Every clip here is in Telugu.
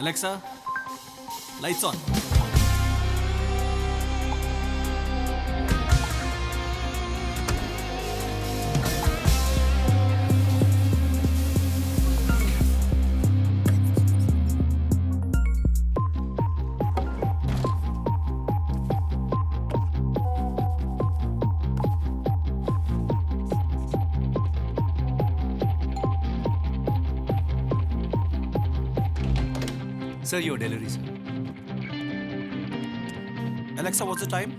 Alexa, lights on. Sir, your delivery, sir. Alexa, what's the time?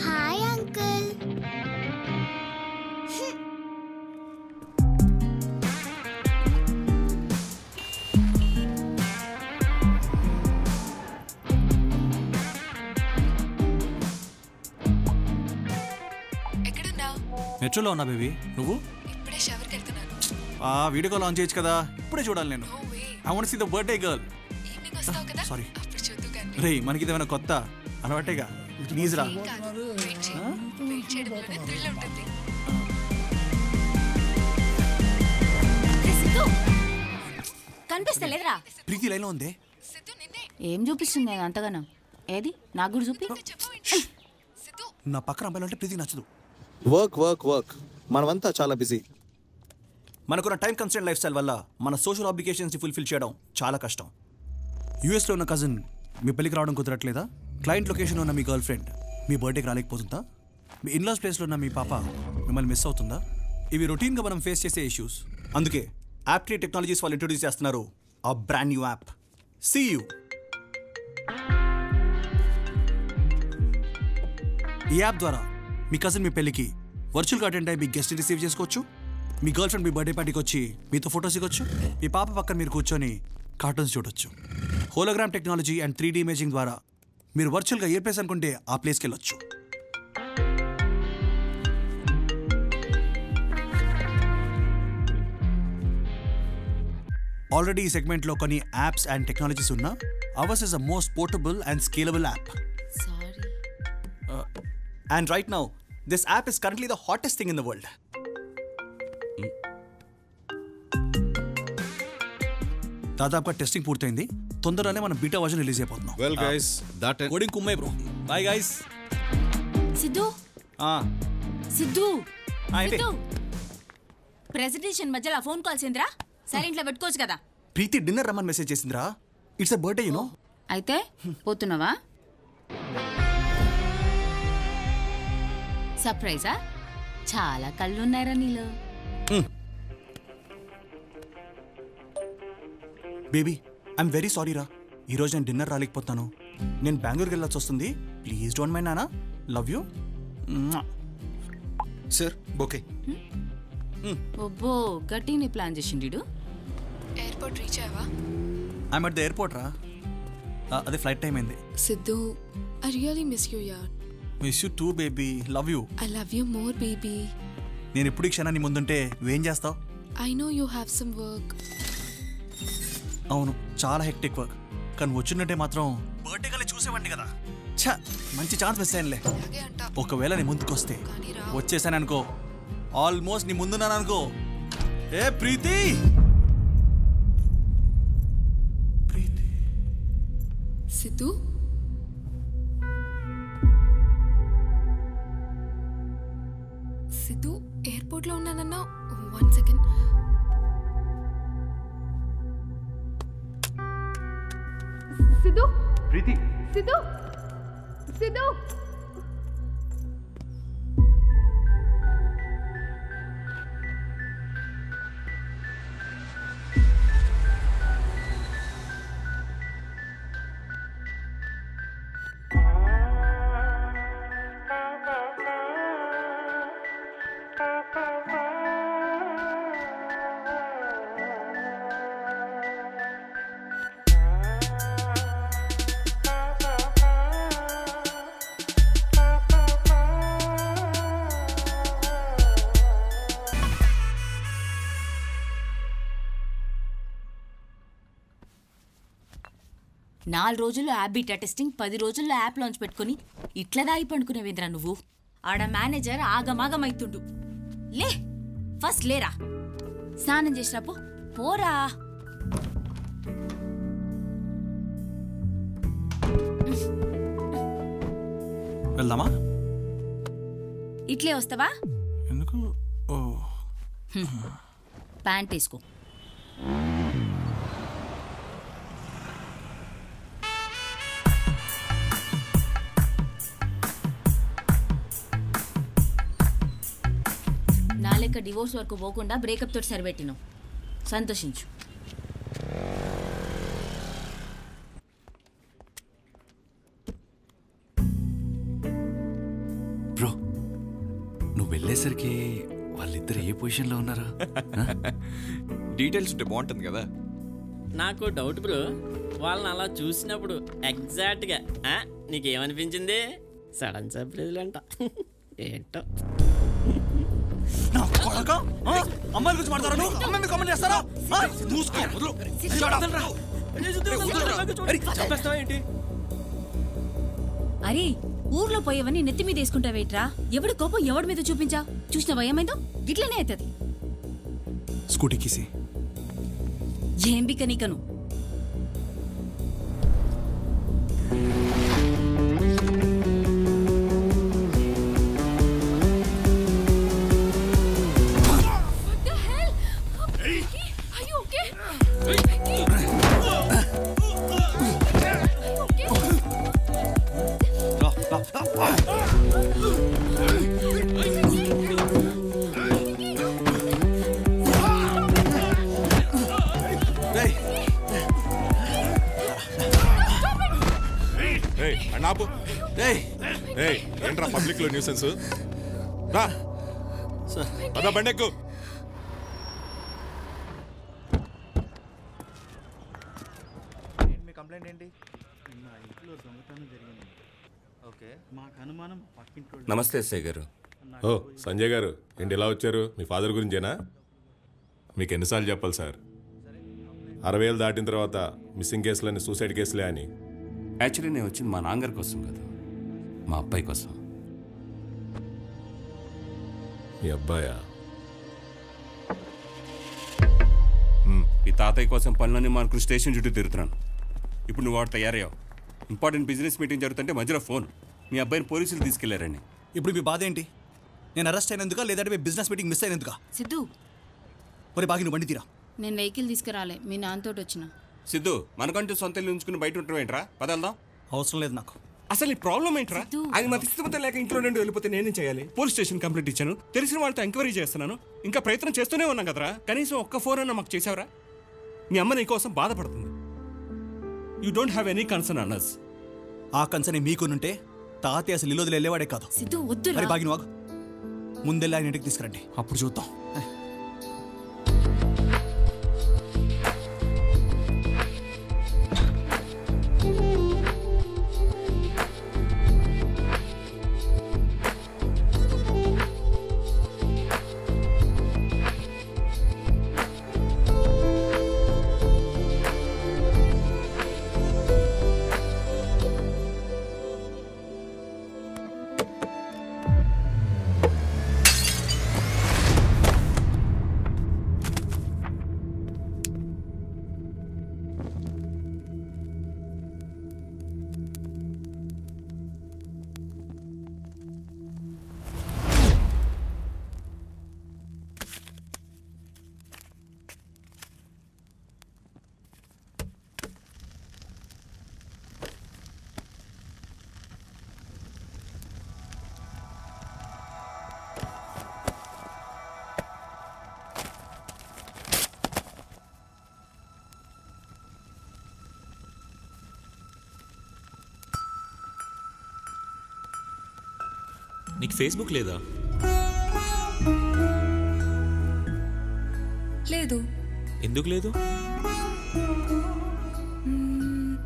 Hi, Uncle. మెట్రోలో ఉన్నా బేబీ నువ్వు వీడియో కాల్ ఆన్ చేయొచ్చు కదా ఇప్పుడే చూడాలి నేను I want see the birthday girl sorry రే మనకి ఇదేమైనా కొత్త అలవాటేగా ప్లీజ్ రా కనిపిస్తలేదురా ప్రీతి లైన్లో ఉందే ఏం చూపిస్తుంది అంతగానో ఏది నాకు కూడా చూపి నా పక్కన అమ్మాయిలు అంటే ప్రీతికి నచ్చదు వర్క్ వర్క్ వర్క్ మనమంతా చాలా బిజీ మనకున్న టైం కన్స్టెంట్ లైఫ్ స్టైల్ వల్ల మన సోషల్ ఆబ్లిగేషన్స్ని ఫుల్ఫిల్ చేయడం చాలా కష్టం యూఎస్లో ఉన్న కజిన్ మీ పెళ్ళికి రావడం కుదరట్లేదా క్లయింట్ లొకేషన్లో ఉన్న మీ గర్ల్ ఫ్రెండ్ మీ బర్త్డేకి రాలేకపోతుందా మీ ఇన్లాస్ ప్లేస్లో ఉన్న మీ పాప మిమ్మల్ని మిస్ అవుతుందా ఇవి రొటీన్గా మనం ఫేస్ చేసే ఇష్యూస్ అందుకే యాప్ట్రీ టెక్నాలజీస్ వాళ్ళు ఇంట్రొడ్యూస్ చేస్తున్నారు ఆ బ్రాండ్ న్యూ యాప్ సీయూ ఈ యాప్ ద్వారా మీ కజిన్ మీ పెళ్ళికి వర్చువల్గా అటెండ్ అయ్యి మీ గెస్ట్ రిసీవ్ చేసుకోవచ్చు మీ గర్ల్ ఫ్రెండ్ మీ బర్త్డే పార్టీకి వచ్చి మీతో ఫొటోస్ ఇవ్వచ్చు మీ పాప పక్కన మీరు కూర్చొని కార్టూన్స్ చూడొచ్చు hologram technology and 3D imaging ద్వారా మీరు వర్చువల్గా ఏ ప్లేస్ అనుకుంటే ఆ ప్లేస్కి వెళ్ళొచ్చు ఆల్రెడీ ఈ సెగ్మెంట్లో కొన్ని యాప్స్ అండ్ టెక్నాలజీస్ ఉన్నా hours is the most portable and scalable app And right now, this app is currently the hottest thing in the world. దాదాపుగా టెస్టింగ్ పూర్తయింది తొందరగానే మనం బీటా వర్షన్ రిలీజ్ అయిపోతున్నాం వెల్ గైస్ దట్ కోడింగ్ కుమ్మే bro bye guys Sidhu Sidhu presentation మధ్యలో ఫోన్ కాల్స్ ఏంద్రా సైలెంట్లో పెట్టుకోవచ్చు కదా ప్రీతి డిన్నర్ రమ్మని మెసేజ్ చేసిందిరా ఇట్స్ అ బర్త్డే యూనో అయితే పోతున్నావా సర్ప్రైజా చాలా కళ్ళున్నారా నీలో బేబీ ఐఎమ్ వెరీ సారీ రా ఈరోజు నేను డిన్నర్ రాలేకపోతాను నేను బెంగళూరుకి వెళ్ళాల్సి వస్తుంది ప్లీజ్ డోంట్ మైండ్ నానా లవ్ యూ సార్ ఓకే ఒబ్బో గట్టిని ప్లాన్ చేసిండు ఎయిర్పోర్ట్ రీచ్ అయ్యావా ఐఎమ్ అట్ ద ఎయిర్పోర్ట్ రా అదే ఫ్లైట్ టైం అయింది Sidhu I really miss you యార్ miss you too baby love you I love you more baby నేను ఎప్పుడు ఈ క్షణాన్ని ముందుంటే నువ్వేం చేస్తావు I know you have some work అవును చాలా హెక్టిక్ వర్క్ కానీ వచ్చినట్టే మాత్రం బర్త్డే కల్లా చూసేవాడిని కదా ఛా మంచి ఛాన్స్ మిస్ అయ్యానులే ఒకవేళ నీ ముందుకు వస్తే వచ్చేసాను అనుకో ఆల్మోస్ట్ నీ ముందున్నాను అనుకో ఏ ప్రీతి సిద్ధు సిద్ధు ఎయిర్పోర్ట్లో ఉన్నానన్నా 1 సెకండ్ సిద్ధు ప్రీతి సిద్ధు సిద్ధు నాలుగు రోజుల్లో యాప్ బీటా టెస్టింగ్ 10 రోజుల్లో యాప్ లాంచ్ పెట్టుకుని ఇట్లా దాగి పండుకునేవేంద్రా నువ్వు ఆడ మేనేజర్ ఆగమాగమైతుండు లే ఫస్ట్ లేరా, స్నానం చేసిరా పో, పోరా. వెళ్దామా? ఇట్లే వస్తావా? ఎందుకు? ఓ ప్యాంట్ వేసుకో. నా లెక్క డివోర్స్ వరకు పోకుండా బ్రేకప్ తోటి సరిపెట్టినావు, సంతోషించు. బ్రో, నువ్వు వెళ్ళేసరికి వాళ్ళిద్దరు ఏ పొజిషన్లో ఉన్నారా? డీటెయిల్స్ ఉంటే బాగుంటుంది కదా. నాకు డౌట్ బ్రో, వాళ్ళని అలా చూసినప్పుడు ఎగ్జాక్ట్గా నీకేమనిపించింది? సడన్ సర్ప్రైజ్లు అంట ఏంటో. అమ్మాయిల గురించి మాట్లాడారు నువ్వు, అమ్మాయి మీద కామెంట్ చేస్తారా? ఏంటి అరే, ఊర్లో పోయేవని నెత్తి మీద వేసుకుంటావేట్రా? ఎవడి కోపం ఎవడి మీద చూపించా? చూసినావా ఏమైందో? గిట్లనే అవుతుంది. స్కూటీ కీసి ఏం బిక్క నీకను? ఏంట్రా పబ్లిక్ లో న్యూసెన్స్? బండెక్కు. మీ కంప్లైంట్ ఏంటి? మా ఇంట్లో దొంగతనం జరిగింది. ఓకే, మాకు అనుమానం పక్కింట్లో. నమస్తే ఎస్ఐ గారు. ఓ సంజయ్ గారు, ఏంటి ఇలా వచ్చారు? మీ ఫాదర్ గురించేనా? మీకు ఎన్నిసార్లు చెప్పాలి సార్, 60,000 దాటిన తర్వాత మిస్సింగ్ కేసులని సూసైడ్ కేసులే అని. యాక్చువల్లీ నేను వచ్చింది మా నాన్నగారి కోసం కాదు, మా అబ్బాయి కోసం. మీ అబ్బాయా? ఈ తాతయ్య కోసం పనులన్నీ మానుకుని స్టేషన్ చుట్టూ తిరుగుతున్నాను. ఇప్పుడు నువ్వు వాడు తయారయ్యావు. ఇంపార్టెంట్ బిజినెస్ మీటింగ్ జరుగుతుంటే మధ్యలో ఫోన్. మీ అబ్బాయిని పోలీసులు తీసుకెళ్లారండి. ఇప్పుడు మీ బాధ ఏంటి? నేను అరెస్ట్ అయినందుక, లేదంటే మీ బిజినెస్ మీటింగ్ మిస్ అయినందుక? సిద్ధు, మరి బాగి నువ్వు బండి తీరా. నేను వెహికల్ తీసుకురాలే, మీ నాన్నతోటి వచ్చిన. సిద్ధు, మనకంటూ సొంత ఇల్లు ఉంచుకుని బయట ఉంటాం ఏంట్రా? పదల్దాం. అవసరం లేదు నాకు. అసలు ఈ ప్రాబ్లం ఏంట్రా? ఆయన మతిస్థిమితం లేక ఇంట్లో నుండి వెళ్ళిపోతే నేనేం చేయాలి? పోలీస్ స్టేషన్ కంప్లైంట్ ఇచ్చాను, తెలిసిన వాళ్ళతో ఎంక్వైరీ చేస్తున్నాను, ఇంకా ప్రయత్నం చేస్తూనే ఉన్నాం కదరా. కనీసం ఒక్క ఫోన్ అన్నా మాకు చేసావరా? మీ అమ్మ నీ కోసం బాధపడుతుంది. You don't have any concern an us. ఆ కన్సర్న్ మీకునుంటే తాతయ్య అసలు ఇల్లు వెళ్ళేవాడే కాదు. సిద్ధు వద్దు. మరి బాగి నువ్వు ముందెళ్ళి ఆయన ఇంటికి తీసుకురండి, అప్పుడు చూద్దాం. నీకు ఫేస్బుక్ లేదా? లేదు. ఎందుకు లేదు?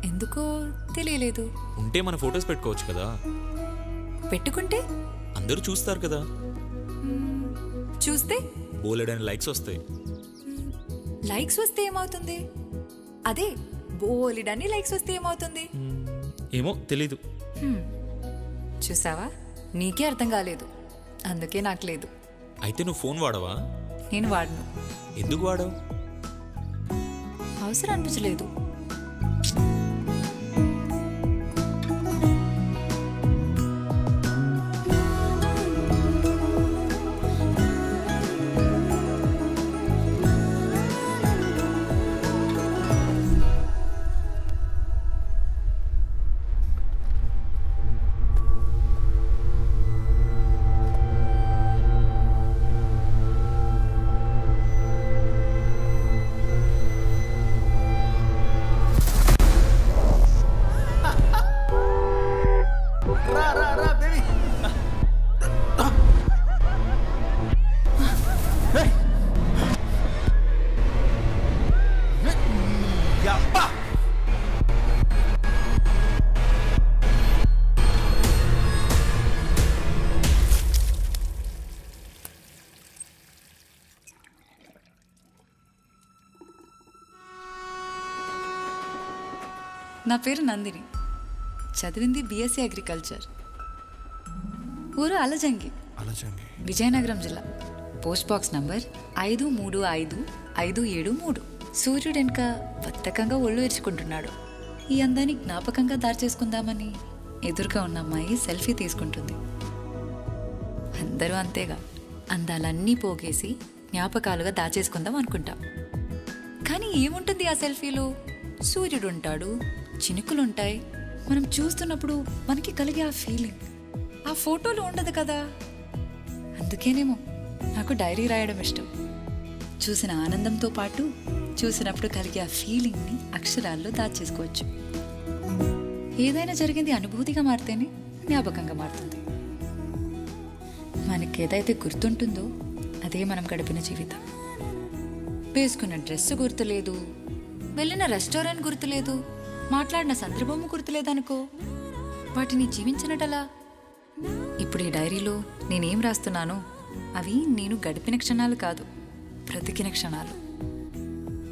ఎందుకో తెలియలేదు. ఉంటే మన ఫొటోస్ పెట్టుకోవచ్చు కదా. పెట్టుకుంటే అందరూ చూస్తారు కదా. చూస్తే బోలెడని లైక్స్ వస్తాయి. లైక్స్ వస్తే ఏమవుతుంది? అదే బోలెడని లైక్స్ వస్తే ఏమవుతుంది? ఏమో తెలీదు. చూసావా, నీకే అర్థం కాలేదు, అందుకే నాకు లేదు. అయితే నువ్వు ఫోన్ వాడవా? నేను వాడను. ఎందుకు వాడావు? అవసరం అనిపించలేదు. నా పేరు నందిని. చదివింది BSc అగ్రికల్చర్. ఊరు అలజంగి, విజయనగరం జిల్లా. Post box number 535573. సూర్యుడు వెనుక బద్ధకంగా ఒళ్ళు ఎరుచుకుంటున్నాడు. ఈ అందాన్ని జ్ఞాపకంగా దాచేసుకుందామని ఎదురుగా ఉన్న అమ్మాయి సెల్ఫీ తీసుకుంటుంది. అందరూ అంతేగా, అందాలన్నీ పోగేసి జ్ఞాపకాలుగా దాచేసుకుందాం అనుకుంటాం. కానీ ఏముంటుంది ఆ సెల్ఫీలో? సూర్యుడు ఉంటాడు, చినుకులుంటాయి. మనం చూస్తున్నప్పుడు మనకి కలిగే ఆ ఫీలింగ్ ఆ ఫోటోలో ఉండదు కదా. అందుకేనేమో నాకు డైరీ రాయడం ఇష్టం. చూసిన ఆనందంతో పాటు చూసినప్పుడు కలిగే ఆ ఫీలింగ్ని అక్షరాల్లో దాచేసుకోవచ్చు. ఏదైనా జరిగింది అనుభూతిగా మారితేనే జ్ఞాపకంగా మారుతుంది. మనకేదైతే గుర్తుంటుందో అదే మనం గడిపిన జీవితం. వేసుకున్న డ్రెస్ గుర్తులేదు, వెళ్ళిన రెస్టారెంట్ గుర్తులేదు, మాట్లాడిన సందర్భము గుర్తులేదనుకో, వాటిని జీవించినటలా. ఇప్పుడు ఈ డైరీలో నేనేం రాస్తున్నానో అవి నేను గడిపిన క్షణాలు కాదు, బ్రతికిన క్షణాలు.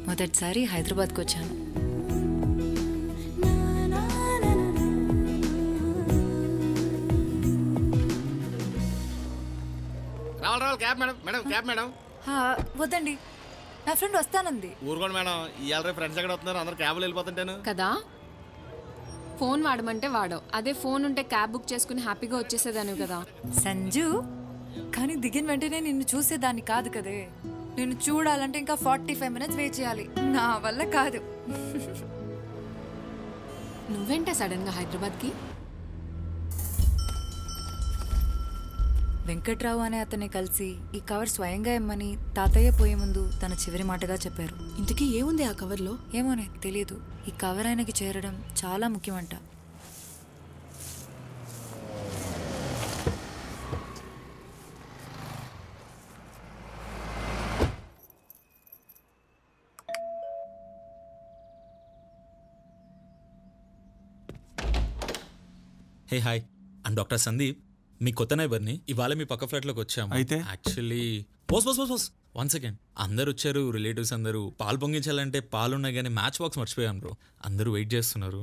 మొదటిసారి హైదరాబాద్కి వచ్చాను. వద్దండి, నా ఫ్రెండ్ వస్తానంది. ఊరుకోండి మేడం, ఇవాళ ఫ్రెండ్స్ ఎక్కడ వస్తున్నారు? అందరు క్యాబ్లో వెళ్ళిపోతుంటాను కదా. ఫోన్ వాడమంటే వాడవు, అదే ఫోన్ ఉంటే క్యాబ్ బుక్ చేసుకుని హ్యాపీగా వచ్చేసేదాను కదా. సంజు, కానీ దిగిన వెంటనే నిన్ను చూసేదాన్ని కాదు కదే. నిన్ను చూడాలంటే ఇంకా 45 minutes వెయిట్ చేయాలి. నా వల్ల కాదు. నువ్వేంటే సడన్ గా హైదరాబాద్కి? వెంకట్రావు అనే అతన్ని కలిసి ఈ కవర్ స్వయంగా ఇమ్మని తాతయ్య పోయే ముందు తన చివరి మాటగా చెప్పారు. ఇంతకీ ఏముంది ఆ కవర్లో? ఏమోనే తెలీదు. ఈ కవర్ ఆయనకి చేరడం చాలా ముఖ్యమంట. Hey hi, I'm doctor Sandeep. మీ కొత్త నైబర్ని. ఇవాళ మీ పక్క ఫ్లాట్లోకి వచ్చాము. అయితే యాక్చువల్లీ బోస్ 1 సెకండ్. అందరు వచ్చారు, రిలేటివ్స్ అందరూ. పాలు పొంగించాలంటే పాలు ఉన్నాయి కానీ మ్యాచ్ బాక్స్ మర్చిపోయాం బ్రో. అందరూ వెయిట్ చేస్తున్నారు.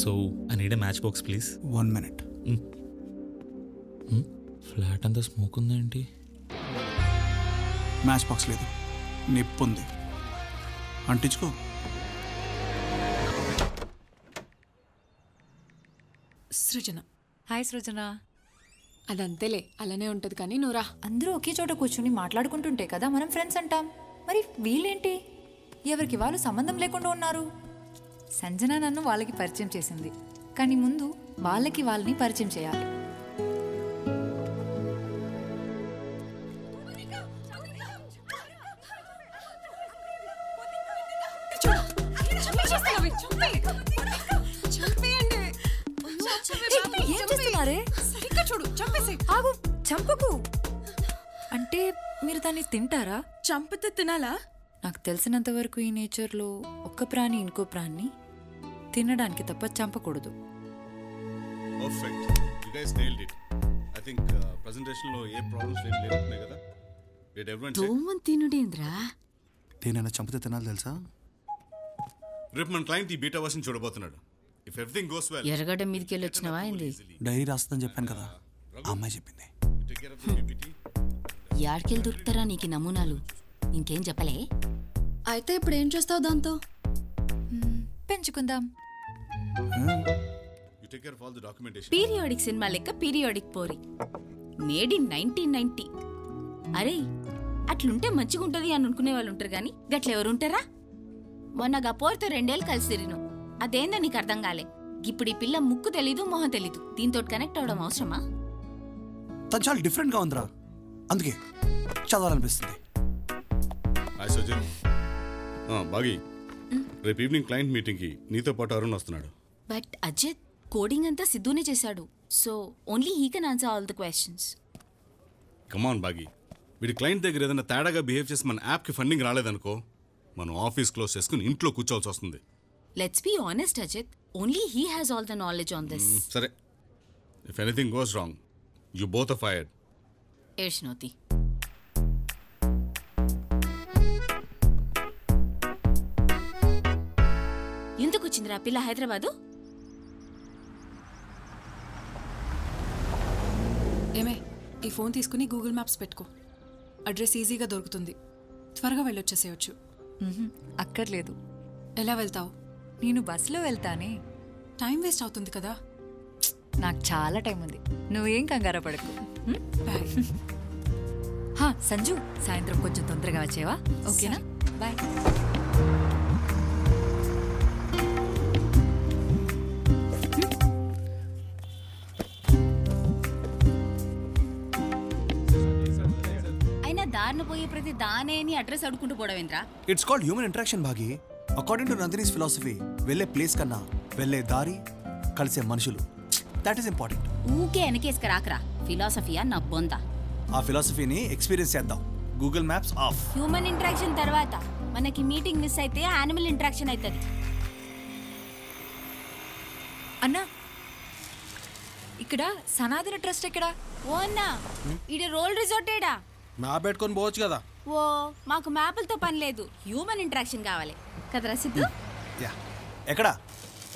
So I need a match box please. 1 minute. Flat అంతా స్మోక్ ఉందేంటి? మ్యాచ్ బాక్స్ లేదు, నిప్పు ఉంది. అంటించుకో. సృజన. హాయ్ సృజన. అదంతేలే, అలానే ఉంటది. కానీ నువ్వురా. అందరూ ఒకే చోట కూర్చుని మాట్లాడుకుంటుంటే కదా మనం ఫ్రెండ్స్ అంటాం. మరి వీళ్ళేంటి ఎవరికి వాళ్ళు సంబంధం లేకుండా ఉన్నారు? సంజన నన్ను వాళ్ళకి పరిచయం చేసింది, కానీ ముందు వాళ్ళకి వాళ్ళని పరిచయం చేయాలి. చంపకు అంటే మీరు దాన్ని తింటారా? చంపితే తినాలా? నాకు తెలిసినంత వరకు ఈ నేచర్లో ఒక్క ప్రాణి ఇంకో ప్రాణి తినడానికి తప్ప చంపకూడదు. Perfect, you guys nailed it. I think presentation లో ఏ ప్రాబ్లమ్స్ ఏం లేవున్నాయి కదా. Did everyone check? దోమన్ తినుడేంద్రా? దేనైనా చంపితే తినాలి తెలుసా? రేపు మన క్లయింట్ ఈ బీటా వర్షన్ చూడబోతున్నాడు. If everything goes well. Erragadda మీదకి వెళ్ళి వచ్చినావా ఏంది? డైరీ రాస్తుందని చెప్పాను కదా, ఆ అమ్మాయి చెప్పింది. యాడికెళ్ళి దొరుకుతారా నీకు నమూనాలు? ఇంకేం చెప్పలే? అయితే ఇప్పుడు ఏం చేస్తావు దాంతో? పెంచుకుందాం. You take care of all the documentation. Periodic cinema లెక్క పీరియాడిక్ పోరి, మేడ్ ఇన్ 1990. అరే అట్లుంటే మంచిగుంటది అని అనుకునే వాళ్ళు ఉంటారు గాని గట్లెవరుంటారా? మొన్నగా పోరితో 2 ఏళ్ళు కలిసి తిరిగిను, అదేందో నీకు అర్థం కాలే. ఇప్పుడు ఈ పిల్ల ముక్కు తెలీదు మొహం తెలీదు, దీంతో కనెక్ట్ అవడం అవసరమా? తను చాలా డిఫరెంట్గా ఉందిరా, అందుకే చదవాలనిపిస్తుంది. హాయ్ సజ్జన్. బాగి, రేపు ఈవినింగ్ క్లయింట్ మీటింగ్కి నీతో పాటు అరుణ్ వస్తున్నాడు. బట్ అజిత్, కోడింగ్ అంతా సిద్ధునే చేశాడు, so only he can answer all the questions. Come on Bagi, వీడి క్లయింట్ దగ్గర ఏదైనా తేడాగా బిహేవ్ చేసి మన యాప్కి ఫండింగ్ రాలేదనుకో, మనం ఆఫీస్ క్లోజ్ చేసుకుని ఇంట్లో కూర్చోవాల్సి వస్తుంది. Let's be honest Ajith, only he has all the knowledge on this. సరే, if anything goes wrong you both are fired. ఏడ్చినోతి. ఎందుకు వచ్చిందిరా పిల్ల హైదరాబాదు? ఏమే, ఈ ఫోన్ తీసుకుని గూగుల్ మ్యాప్స్ పెట్టుకో, అడ్రస్ ఈజీగా దొరుకుతుంది, త్వరగా వెళ్ళొచ్చేసేయచ్చు. అక్కర్లేదు. ఎలా వెళ్తావు? నేను బస్సులో వెళ్తానే. టైం వేస్ట్ అవుతుంది కదా. నాకు చాలా టైం ఉంది, నువ్వేం కంగారు పడకు. సంజు, సాయంత్రం కొంచెం తొందరగా వచ్చేవా? ఓకేనా? బాయ్. అయినా దారిన పోయే ప్రతి దానే అని అడ్రస్ అడుకుంటూ పోవడమేంద్రా? ఇట్స్ కాల్డ్ హ్యూమన్ ఇంటరాక్షన్ భాగి. అకార్డింగ్ టు నందినీస్ ఫిలాసఫీ, వెళ్ళే ప్లేస్ కన్నా వెళ్ళే దారి, కలిసే మనుషులు, దట్ ఈస్ ఇంపార్టెంట్. ఊకే వెనకేసుక రాకరా, ఫిలాసఫీయా నా బొంద. ఆ ఫిలాసఫీని ఎక్స్పీరియన్స్ చేద్దాం. Google maps of. Human interaction తర్వాత మనకి మీటింగ్ మిస్ అయితే యానిమల్ ఇంటరాక్షన్ అవుతుంది. అన్నా, ఇక్కడ సనాతన ట్రస్ట్ ఎక్కడా? ఓ అన్నా, ఇది రోల్ రిజార్ట్ ఏడా? మ్యాప్ పెట్టుకొని పోవచ్చు కదా. ఓ, మాకు మ్యాపులతో పని లేదు, హ్యూమన్ ఇంటరాక్షన్ కావాలి కదరా సిద్ధు? ఎక్కడా?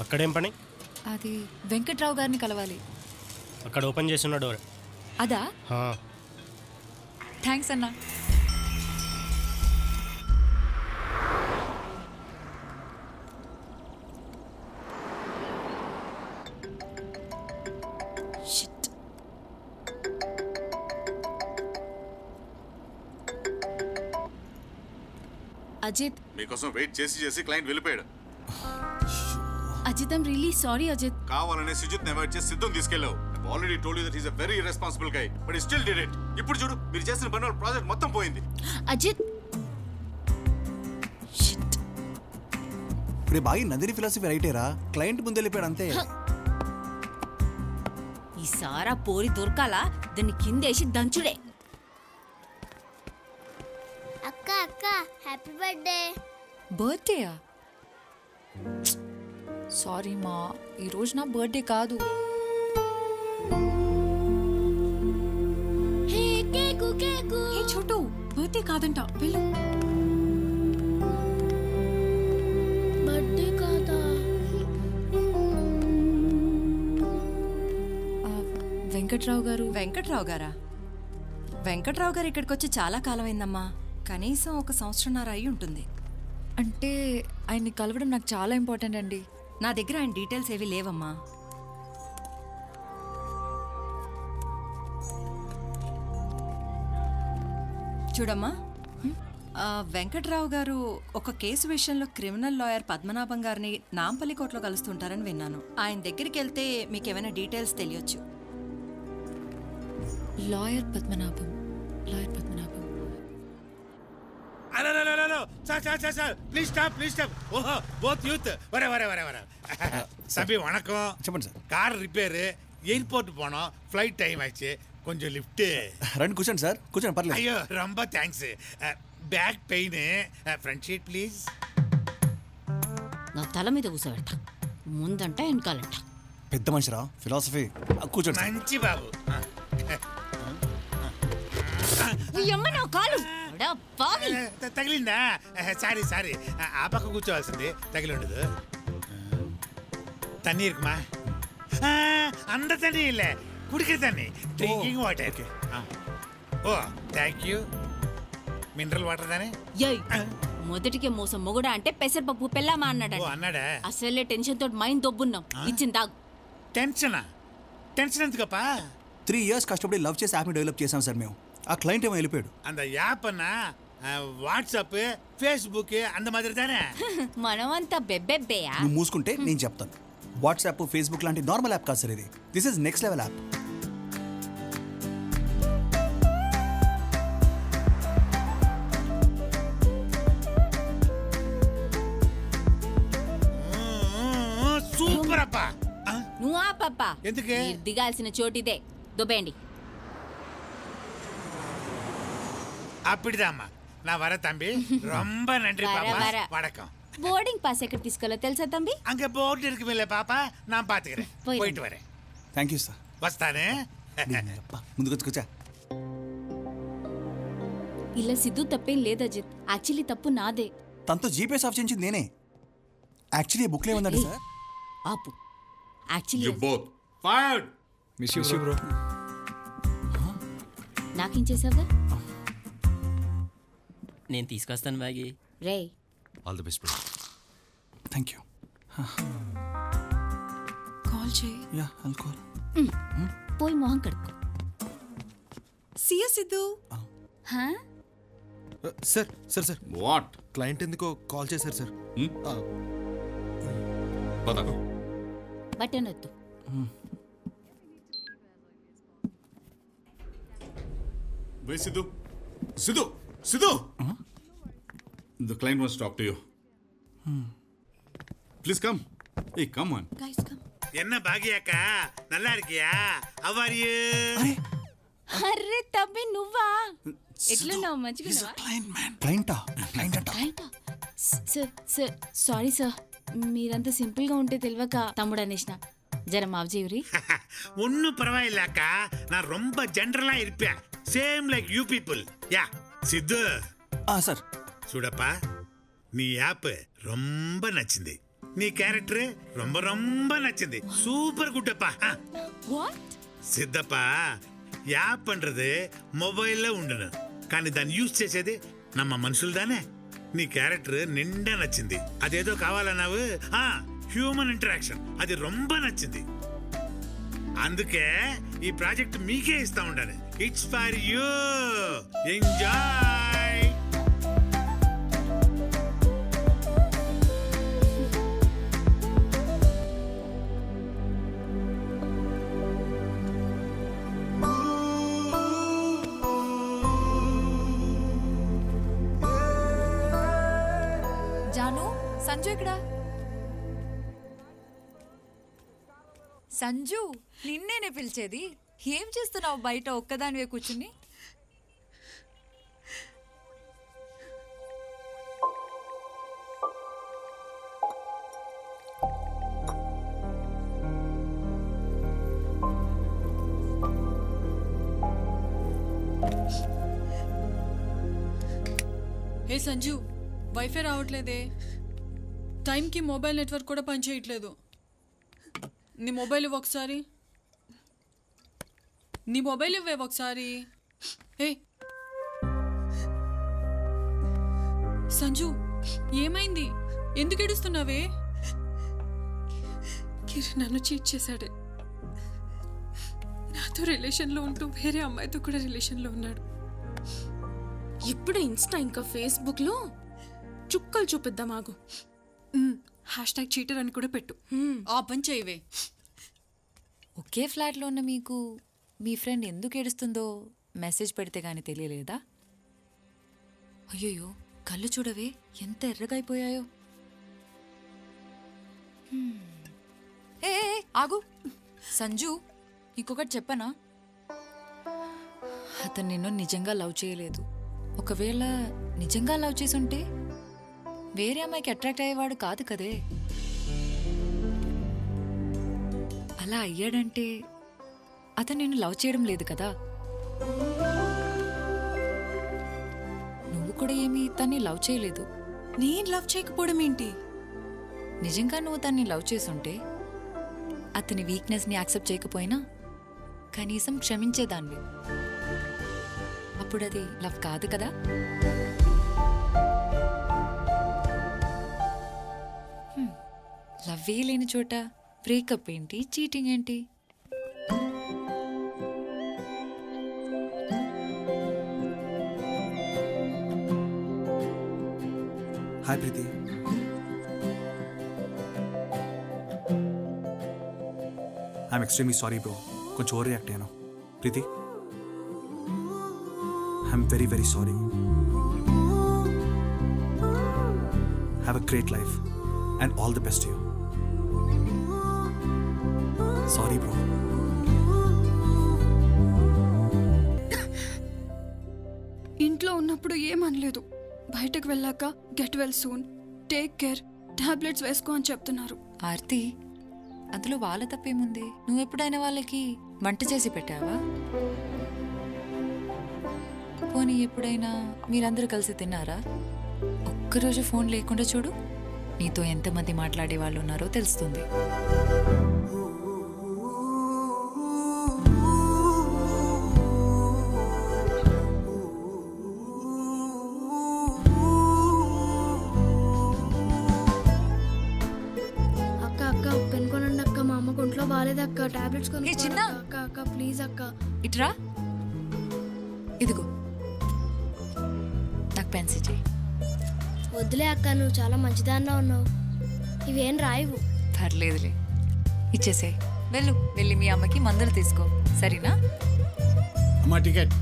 అక్కడేం పని? అది వెంకట్రావు గారిని కలవాలి. అక్కడ ఓపెన్ చేసిన డోర్ అదా? థ్యాంక్స్ అన్నా. అజిత్, మీకోసం వెయిట్ చేసి చేసి క్లయింట్ వెళ్ళిపోయాడు. Ajith, I'm really sorry Ajith. కావాలనే సుజిత్ అవాయిడ్ చేసి సిద్ధం తీసుకెళ్ళావు. Already told you that he is a very irresponsible guy, but he still did it. ఇప్పుడు చూడు, మీరు చేసిన పని వల్ల ప్రాజెక్ట్ మొత్తం పోయింది. అజిత్, ఇప్పుడు బాగా నందిని ఫిలాసఫీ రైటేరా, క్లయింట్ ముందు వెళ్ళిపోయాడు అంతే. ఈ సారా పోరి దొరకాలా, దాన్ని కిందేసి దంచుడే. అక్క అక్క, హ్యాపీ బర్త్డే. బర్త్డేయా? సారీ మా, ఈరోజు నా బర్త్డే కాదు. హే చోటు, బర్త్డే కాదంట, వెళ్ళు. బర్త్డే కాదా? వెంకట్రావు గారు. వెంకట్రావు గారా? వెంకట్రావు గారు ఇక్కడికి వచ్చి చాలా కాలం అయిందమ్మా, కనీసం 1 సంవత్సరంన్నర అయి ఉంటుంది. అంటే ఆయన్ని కలవడం నాకు చాలా ఇంపార్టెంట్ అండి. నా దగ్గర ఆయన డీటెయిల్స్ ఏవి లేవమ్మా. చూడమ్మా, వెంకట్రావు గారు ఒక కేసు విషయంలో క్రిమినల్ లాయర్ పద్మనాభం గారిని నాంపల్లి కోర్టులో కలుస్తుంటారని విన్నాను. ఆయన దగ్గరికి వెళ్తే మీకు ఏమైనా డీటెయిల్స్ తెలియచ్చు. Lawyer Padmanabham, lawyer Padmanabham. Please stop, please stop. ఓహో, బోత్ యూత్. వர தம்பி வணக்கம். చెప్పండి సార్. கார் ரிப்பேரு, எயிர்போர்ட் போனோம், ஃப்ளைட் டைம் ஆச்சு, கொஞ்சம் லிஃப்ட். రండి కూర్చోండి సార్, కూర్చోండి పర్లేదు. అయ్యో ரொம்ப thanks. Back pain, front sheet please. నా తల మీద కూర్చోబెడతా, ముందంట వెనకాలంట. పెద్ద మనిషిరా, ఫిలాసఫీ. కూర్చోండి. మంచి బాబు. తగిలిందా? సారీ సారీ, ఆ పక్క కూర్చోవాల్సింది, తగిలి ఉండదు. தண்ணி இருக்குமா? அந்த தண்ணி இல்ல, குடிக்கிற தண்ணி, ட்ரிங்கிங் வாட்டர். ఓ థ్యాంక్ యూ మినరల్ వాటర్ దానే మొదటికే మోసం మొగుడా అంటే పెసరపప్పు పెళ్ళామా అన్నాడు. అన్నాడా? అసలే టెన్షన్ తోటి మైండ్ దొబ్బున్నాం. ఇచ్చింది తాగు. టెన్షనా? టెన్షన్ ఎందుకప్పా? 3 years కష్టపడి లవ్ చేసి యాప్ని డెవలప్ చేసాం సార్ మేము. ఆ క్లయింట్ ఏమో వెళ్ళిపోయాడు. அந்த యాప్ అన్నా వాట్సాప్ ఫేస్బుక్ అంత మాదిరి దానే. మనమంతా బెబ్బెబ్బేయా. నువ్వు మూసుకుంటే నేను చెప్తాను. వాట్సాప్ ఫేస్బుక్ లాంటి నార్మల్ యాప్ కాదు సార్ ఇది. This is next level app. Super అప్పా. నువ్వు ఆ పప్ప ఎందుకే? మీరు దిగాల్సిన చోటిదే. దుబ్బేయండి. அப்படிதாம்மா நான் வர தம்பி ரொம்ப நன்றி பாப்பா வணக்கம் బోర్డింగ్ పాస్ ఎక్కడ తీసుకోవాలో తెలుసా తంబి? அங்க போர்டு இருக்குமில்ல பாப்பா நான் பாத்துக்கிறேன் போயிட்டு வரேன் థ్యాంక్ యూ సార్. వస్తానే ముందుకు వచ్చుకొచ్చా. ఇలా సిద్ధు తప్పేం లేదు అజిత్. యాక్చువల్లీ తప్పు నాదే. తనతో జీపీఎస్ ఆఫ్ చేయించింది నేనే. యాక్చువల్లీ బుక్లో ఏముందండి సార్? ఆపు. Actually You both fired. Miss you bro. నాకేం చేసావా? నేను తీసుకొస్తాను బాగి. రే all the best bro. Thank you. Call చేయి. Yeah I'll call. పోయి మొహం కడుక్కో. సియ Sidhu. Sir sir sir what? Client ఎందుకో కాల్ చేశారు సార్. బటన్ వద్దు. Wait, Sidhu. Sidhu. Sidhu. The client wants to talk to you. Please come. Hey, come on. Guys, come. என்ன பாகியாக்கா நல்லா இருக்கியா? How are you? అరే తబ్బి నువ్వా? ఎట్లున్నావు? మంచిగా క్లయింటా? సార్ సారీ సార్, మీరంతా సింపుల్ గా ఉంటే తెలియక తమ్ముడు అనేసిన. జర మావజీవురి. ஒன்னும் பரவாயில்ல அக்கா, நான் ரொம்ப ஜெனரலா இருப்பேன். Same like you people. Yeah Sidhu. Sir చూడప్పా, నీ యాప్ ரொம்ப నచ్చింది. నీ క్యారెక్టర్ ரொம்ப ரொம்ப నచ్చింది. సూపర్ గుడ్ அப்பா. సిద్ధప్పా, యాప్ పண்றது మొబైల్లో ఉండను, కానీ దాన్ని యూజ్ చేసేది నమ్మ మనుషులు దానే. నీ క్యారెక్టర్ నిండా నచ్చింది. అదేదో కావాలన్నావు, హ్యూమన్ ఇంటరాక్షన్, అది ரொம்ப నచ్చింది. అందుకే ఈ ప్రాజెక్ట్ మీకే ఇస్తా ఉంటాను. It's for you. Enjoy. Jaanu, Sanju ఇక్కడ. సంజు, నిన్నేనే పిలిచేది. ఏం చేస్తున్నావు బయట ఒక్కదానివే కూర్చుని? ఏ సంజు, వైఫై రావట్లేదే. టైంకి మొబైల్ నెట్వర్క్ కూడా పనిచేయట్లేదు. నీ మొబైల్ ఇవ్వ ఒకసారి. నీ మొబైల్ ఇవ్వే ఒకసారి. ఏ సంజు, ఏమైంది? ఎందుకు ఏడుస్తున్నావే? కిరణ్ నన్ను చీట్ చేశాడే. నాతో రిలేషన్లో ఉంటూ వేరే అమ్మాయితో కూడా రిలేషన్లో ఉన్నాడు. ఇప్పుడు ఇన్స్టా ఇంకా ఫేస్బుక్లో చుక్కలు చూపిద్దాం. ఆగు. #చీటర్ అని కూడా పెట్టు. ఆ పని చేయవే. ఒకే ఫ్లాట్లో ఉన్న మీకు మీ ఫ్రెండ్ ఎందుకు ఏడుస్తుందో మెసేజ్ పెడితే గానీ తెలియలేదా? అయ్యో, కళ్ళు చూడవే ఎంత ఎర్రగా అయిపోయాయో. ఏ ఆగు సంజు, ఇంకొకటి చెప్పనా? అతను నిన్ను నిజంగా లవ్ చేయలేదు. ఒకవేళ నిజంగా లవ్ చేసుంటే వేరే అమ్మాయికి అట్రాక్ట్ అయ్యేవాడు కాదు కదే. అలా అయ్యాడంటే అతను నిన్ను లవ్ చేయడం లేదు కదా. నువ్వు కూడా ఏమీ తన్ని లవ్ చేయలేదు. నేను లవ్ చేయకపోవడం ఏంటి? నిజంగా నువ్వు తన్ని లవ్ చేసుంటే అతని వీక్నెస్ని యాక్సెప్ట్ చేయకపోయినా కనీసం క్షమించేదాన్ని. ఇప్పుడు అది లవ్ కాదు కదా. లవ్వే లేని చోట బ్రేకప్ ఏంటి, చీటింగ్ ఏంటి? Hi Preethi. I'm extremely sorry bro, కొంచెం ఓవర్ రియాక్ట్ అయ్యాను. Preethi, I'm very very sorry. Have a great life and all the best you. Sorry bro. ఇంట్లో ఉన్నప్పుడు ఏమనలేదు, బయటకు వెళ్ళాక get well soon, take care, tablets వేసుకో అని చెప్తున్నారు. ఆర్తి, అందులో వాళ్ళ తప్పేముంది? నువ్వెప్పుడైనా వాళ్ళకి వంట చేసి పెట్టావా? పోనీ ఎప్పుడైనా మీరందరూ కలిసి తిన్నారా? ఒక్కరోజు ఫోన్ లేకుండా చూడు, నీతో ఎంతమంది మాట్లాడే వాళ్ళు ఉన్నారో తెలుస్తుంది. బాలేదక్క, టాబ్లెట్స్ కొని అక్క. అక్క ప్లీజ్ అక్క. ఇట్రా, ఇదిగో నాకు పెన్సిల్ చేయి. వద్దులే అక్క, నువ్వు చాలా మంచిదాన్లా ఉన్నావు. ఇవేం రాయవు. పర్లేదులే, ఇచ్చేసేయ్. వెళ్ళి మీ అమ్మకి మందులు తీసుకో, సరేనా? అమ్మా టికెట్.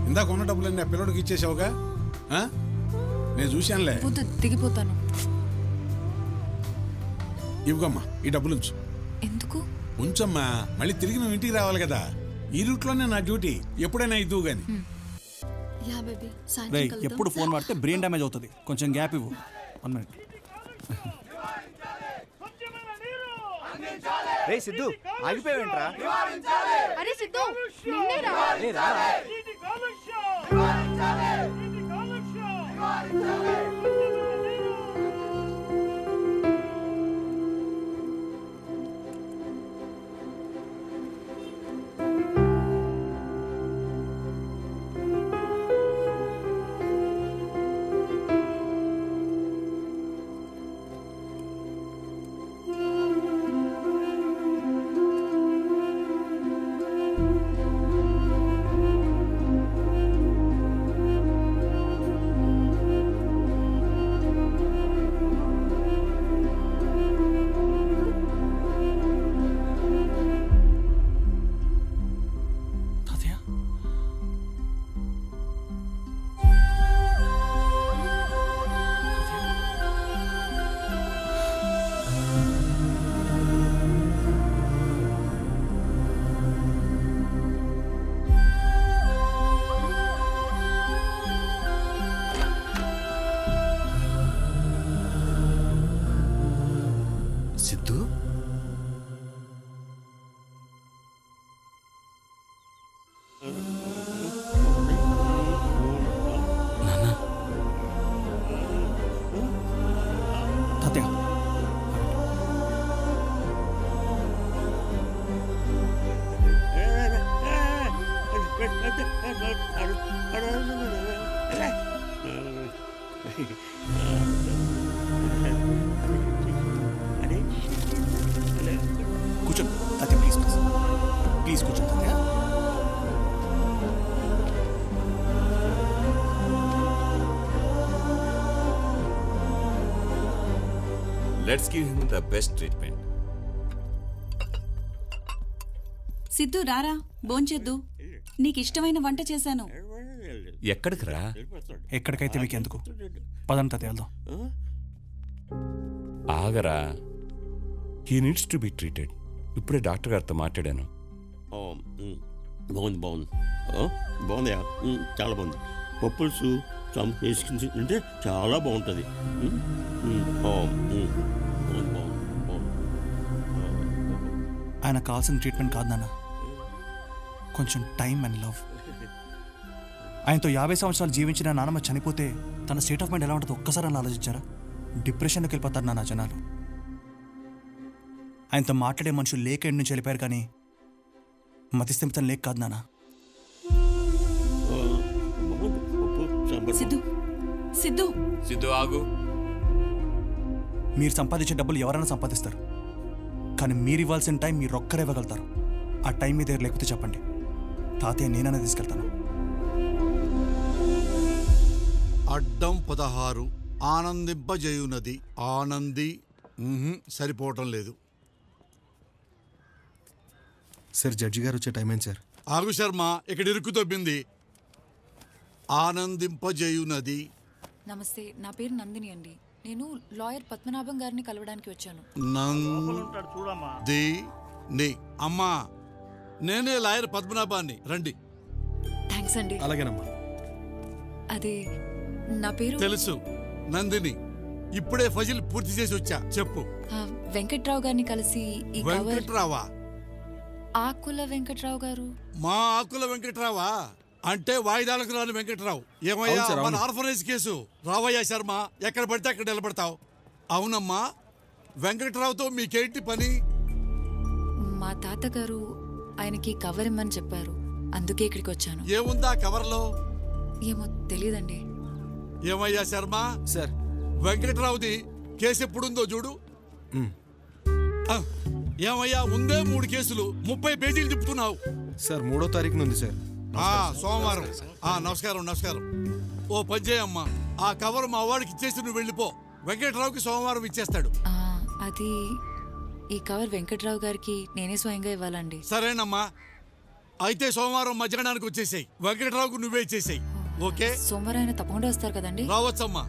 ఇందాక ఉన్న డబ్బులన్నీ ఆ పిల్లడికి ఇచ్చేసావుగా? నేను చూశానులే. దిగిపోతాను. ఇవ్వమ్మా, ఈ డబ్బులు ఉంచు. ఎందుకు? ఉంచమ్మా, మళ్ళీ తిరిగి నువ్వు ఇంటికి రావాలి కదా. ఈ రూట్లోనే నా డ్యూటీ, ఎప్పుడైనా ఇద్దువు గాని. ఎప్పుడు ఫోన్ వాడితే బ్రెయిన్ డ్యామేజ్ అవుతుంది, కొంచెం గ్యాప్ ఇవ్వు. 1 minute. రే సిద్ధు, ఆగిపోయావేంట్రా? అరే సిద్ధు, నిన్నేరా? రే రారా. కూర్చోండి తాతయ్య, ప్లీజ్ ప్లీజ్ కూర్చోండి తాతయ్య. Let's give him the best treatment. Siddhu రారా, భోంచేద్దు. నీకు ఇష్టమైన వంట చేశాను. ఎక్కడికి రా? ఎక్కడికైతే మీకు ఎందుకు, పదండి తాతయ్య వెళ్దాం. ఆగరా, he needs to be treated. ఇప్పుడే డాక్టర్ గారితో మాట్లాడాను. బాగుంది బాగుంది బాగుంది, చాలా బాగుంది. పప్పుల్స్ వేసుకుని అంటే చాలా బాగుంటుంది. ఆయన కావాల్సిన ట్రీట్మెంట్ కాదు నాన్న, కొంచెం టైం అండ్ లవ్. ఆయనతో 50 సంవత్సరాలు జీవించిన నాన్నమ్మ చనిపోతే తన స్టేట్ ఆఫ్ మైండ్ ఎలా ఉంటుందో ఒక్కసారి అని ఆలోచించారా? డిప్రెషన్లోకి వెళ్ళిపోతారు నాన్న జనాలు. ఆయనతో మాట్లాడే మనుషులు లేక నుంచి వెళ్ళిపోయారు, కానీ మతిస్థిమితం లేక కాదు నాన్న. సిద్ధు సిద్ధు సిద్ధు ఆగు. మీరు సంపాదించే డబ్బులు ఎవరైనా సంపాదిస్తారు, కానీ మీరు ఇవ్వాల్సిన టైం మీరు ఒక్కరే ఇవ్వగలుగుతారు. ఆ టైం మీ దగ్గర లేకపోతే చెప్పండి, తాతయ్య నేనైనా తీసుకెళ్తాను. అడ్డం 16 ఆనందింపజేయునది. ఆనంది సరిపోవటం లేదు. సార్ జడ్జి గారు వచ్చే టైం ఏంటి సార్? ఆగు శర్మ, ఇక్కడ ఇరుకు తొబ్బింది. ఆనందింపజేయునది. నమస్తే, నా పేరు నందిని అండి. నేను లాయర్ పద్మనాభం గారిని కలవడానికి వచ్చాను. నందిని అమ్మా, నేనే లాయర్ పద్మనాభాన్ని, రండి. థ్యాంక్స్ అండి. అలాగేనమ్మా. అదే నా పేరు తెలుసు, నందిని. ఇప్పుడే ఫజిల్ పూర్తి చేసి వచ్చా. చెప్పు. వెంకట్రావు గారిని కలిసి ఈ కవర్. వెంకట్రావా? ఆకుల వెంకట్రావు గారు. మా ఆకుల వెంకట్రావా అంటే వాయిదాలకు రాని వెంకట్రావు. ఏమయ్యా, మన ఆర్ఫనైజ్ కేసు రావయ్యా శర్మ, ఎక్కడ పడితే అక్కడ నిలబడతావు. అవునమ్మా, వెంకట్రావుతో మీకేంటి పని? మా తాతగారు ఆయనకి కవర్ ఇమ్మని చెప్పారు, అందుకే ఇక్కడికి వచ్చాను. ఏముందా కవర్లో? ఏమో తెలియదండి. ఏమయ్యా శర్మ, సార్ వెంకట్రావుది కేసు ఎప్పుడుందో చూడు. ఏమయ్యా, ముందే 3 కేసులు 30 పేజీలు తిప్పుతున్నావు. సార్ 3వ తారీఖున ఉంది సార్. సోమవారం. నమస్కారం నమస్కారం. ఓ పని చేయమ్మా, ఆ కవర్ మా వాడికి ఇచ్చేసి నువ్వు వెళ్ళిపో. వెంకట్రావుకి సోమవారం ఇచ్చేస్తాడు. అది ఈ కవర్ వెంకట్రావు గారికి నేనే స్వయంగా ఇవ్వాలండి. సరేనమ్మా, అయితే సోమవారం మధ్యాహ్నానికి వచ్చేసాయి. వెంకట్రావుకు నువ్వే ఇచ్చేసాయి. ఓకే? సోమవారం ఆయన తప్పకుండా వస్తారు కదండి? రావచ్చమ్మా.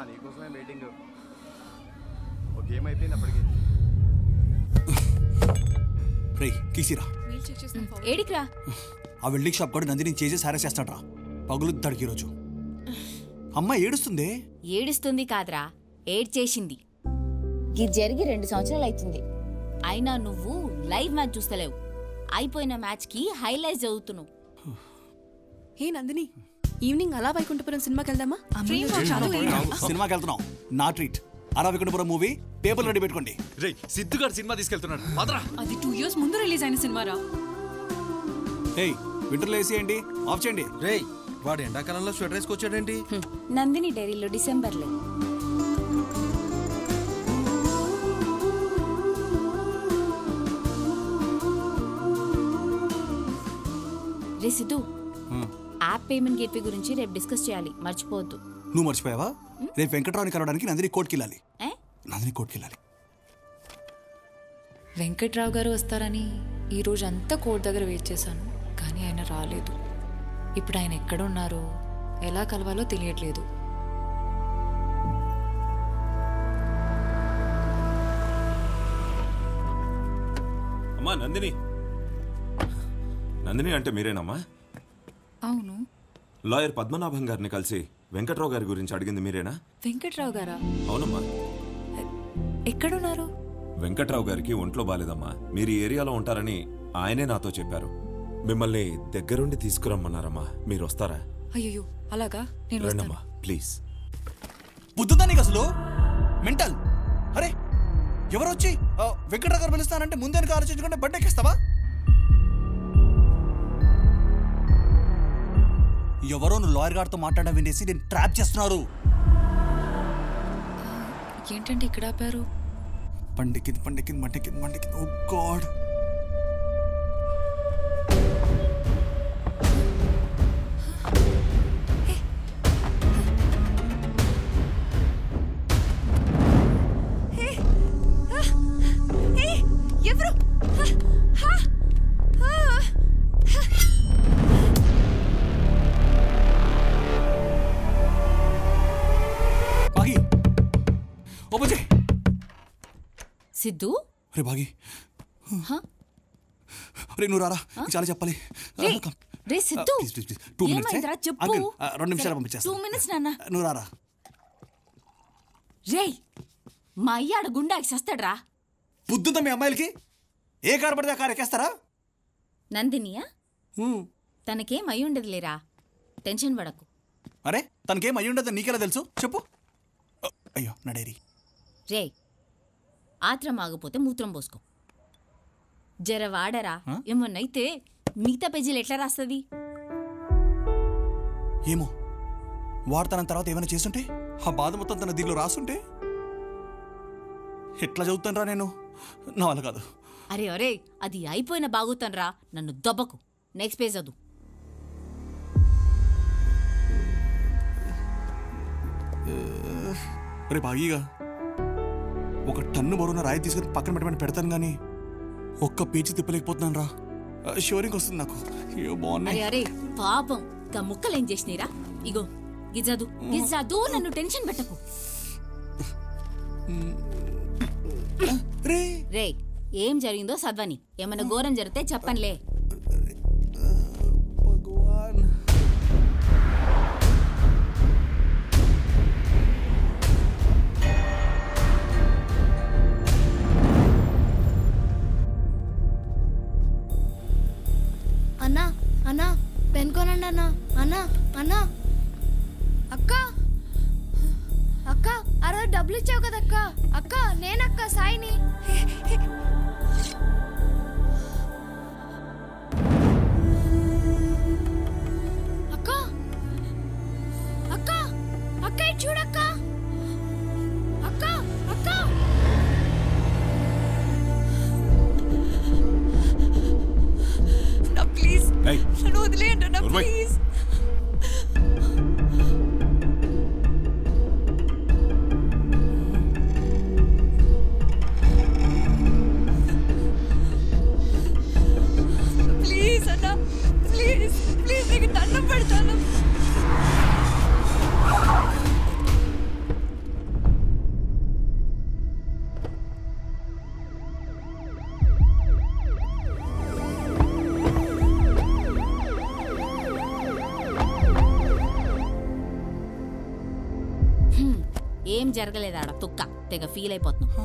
నీకోసమే వెయిటింగ్. ఒక గేమ్ అయిపోయింది అప్పటికి. కీసిరా ఏడికిరా? ఆ వెల్డింగ్ షాప్ కూడా నందిని చేసేసి హారెస్ చేస్తాడ్రా. పగులుద్దాడికి ఈరోజు. అమ్మ ఏడుస్తుంది. ఏడుస్తుంది కాదురా, ఏడ్చేసింది. ఇది జరిగి 2 సంవత్సరాలు అవుతుంది. అయినా నువ్వు లైవ్ మ్యాచ్ చూస్తలేవు. అయిపోయిన మ్యాచ్ కి హైలైట్స్ చదువుతున్నావు. హే నందిని, ఈవినింగ్ అలా వైకుంఠపురం సినిమాకి వెళ్దామా? సినిమాకి వెళ్తున్నాం, నా ట్రీట్. అలా వైకుంఠపురం మూవీ పేపర్ రెడీ పెట్టుకోండి. రే సిద్ధు గారు సినిమా తీసుకెళ్తున్నాడు. అది 2 years ముందు రిలీజ్ అయిన సినిమారా. ఏయ్, వింటర్లో ఏసీ ఏంటి? ఆఫ్ చేయండి. రే వాడు ఎండాకాలంలో స్వెటర్ వేసుకొచ్చాడేంటి? నందిని డైరీలో డిసెంబర్లో. రే సిద్ధు, యాప్ పేమెంట్ గేట్వే గురించి రేపు డిస్కస్ చేయాలి, మర్చిపోవద్దు. నువ్వు మర్చిపోయావా? రేపు వెంకట్రావుని కలవడానికి నందిని కోర్టుకి వెళ్ళాలి. నందిని కోర్టుకి వెళ్ళాలి. వెంకట్రావు గారు వస్తారని ఈ రోజు అంతా కోర్టు దగ్గర వెయిట్ చేశాను, కానీ ఆయన రాలేదు. ఇప్పుడు ఆయన ఎక్కడున్నారో ఎలా కలవాలో తెలియట్లేదు. అమ్మా నందిని. నందిని అంటే మీరేనమ్మా? అవును. లాయర్ పద్మనాభం గారిని కలిసి వెంకట్రావు గారి గురించి అడిగింది మీరేనా? వెంకట్రావు గారా? అవునమ్మా. ఎక్కడున్నారు? వెంకట్రావు గారికి ఒంట్లో బాలేదమ్మా. మీరు ఈ ఏరియాలో ఉంటారని ఆయనే నాతో చెప్పారు. మిమ్మల్ని దగ్గరుండి తీసుకురమ్మన్నారమ్మా. మీరు వస్తారా? అయ్యో అలాగా, నేను రండమ్మా ప్లీజ్. బుద్ధుందా నీకు అసలు? మెంటల్. అరే ఎవరొచ్చి వెంకట్రావు గారు పిలుస్తానంటే ముందే ఆలోచించుకుంటే బడ్డ ఎక్కిస్తావా? ఎవరో నువ్వు లాయర్ గారితో మాట్లాడడం వినేసి నేను ట్రాప్ చేస్తున్నారు. ఏంటంటే ఇక్కడ ఆపారు? పండెక్కింది. ఓ గాడ్. ఎవరు? బాగి ఓపెన్ చేయి. సిద్ధు రే బాగి, రే నువ్వు రారా, చాలా చెప్పాలి. రే సిద్ధు, 2 minutes. ఏమైందిరా చెప్పు. 2 నిమిషాలు పంపించేస్తా. 2 minutes నాన్న. నువ్వు రారా. రే మా అయ్య ఆడ గుండా ఎక్కిస్తాడ్రా. బుద్ధుందా మీ అమ్మాయిలకి? ఏ కారు పడితే ఆ కారు ఎక్కేస్తారా? నందినియా? తనకేం అయి ఉండదు లేరా, టెన్షన్ పడకు. అరే తనకేం అయ్యి ఉండదు నీకెలా తెలుసు చెప్పు. అయ్యో నా డైరీ. రే ఆత్రం ఆగిపోతే మూత్రం పోసుకో. జర వాడరా, ఏమన్నైతే మిగతా పేజీలు ఎట్లా రాస్తుంది? ఏమో వాడతాన తర్వాత ఏమైనా చేస్తుంటే, ఆ బాధ మొత్తం తన దీనిలో రాస్తుంటే ఎట్లా చదువుతాను రా నేను? నా వల్ల కాదు. అరే అరే అది అయిపోయిన బాగుతానరా, నన్ను దొబ్బకు. నెక్స్ట్ పేజ్ చదువు. రే బాగీగా, 1 టన్ను బరువున రాయి తీసుకుని పక్కన పెట్టమని పెడతాను కానీ ఒక్క పేజీ తిప్పలేకపోతున్నాను రా. షోరింగ్ వస్తుంది నాకు. అరే అరే పాపం గా ముక్కలు ఏం చేసినీరా? ఇగో గిజాదు గిజాదు, నన్ను టెన్షన్ పెట్టకు. రే ఏం జరిగిందో చదవని, ఏమన్నా ఘోరం జరిగితే చెప్పనులే. అన్నా అన్నా పెన్ కొనండి అన్నా. అన్నా అన్నా అక్క అక్క ఆ రోజు డబ్బులు ఇచ్చావు కదక్క. అక్క నేనక్క సాయిని. అక్క అక్క అక్క ఇటు చూడక్క. అక్క అక్క ప్లీజ్ నన్ను వదిలేయండి అన్న, ప్లీజ్. ప్లీజ్ అన్న, ప్లీజ్ ప్లీజ్, నీకు దండం పెడతాను. ఏం జరగలేదు ఆడ తుక్క, తెగ ఫీల్ అయిపోతున్నావు.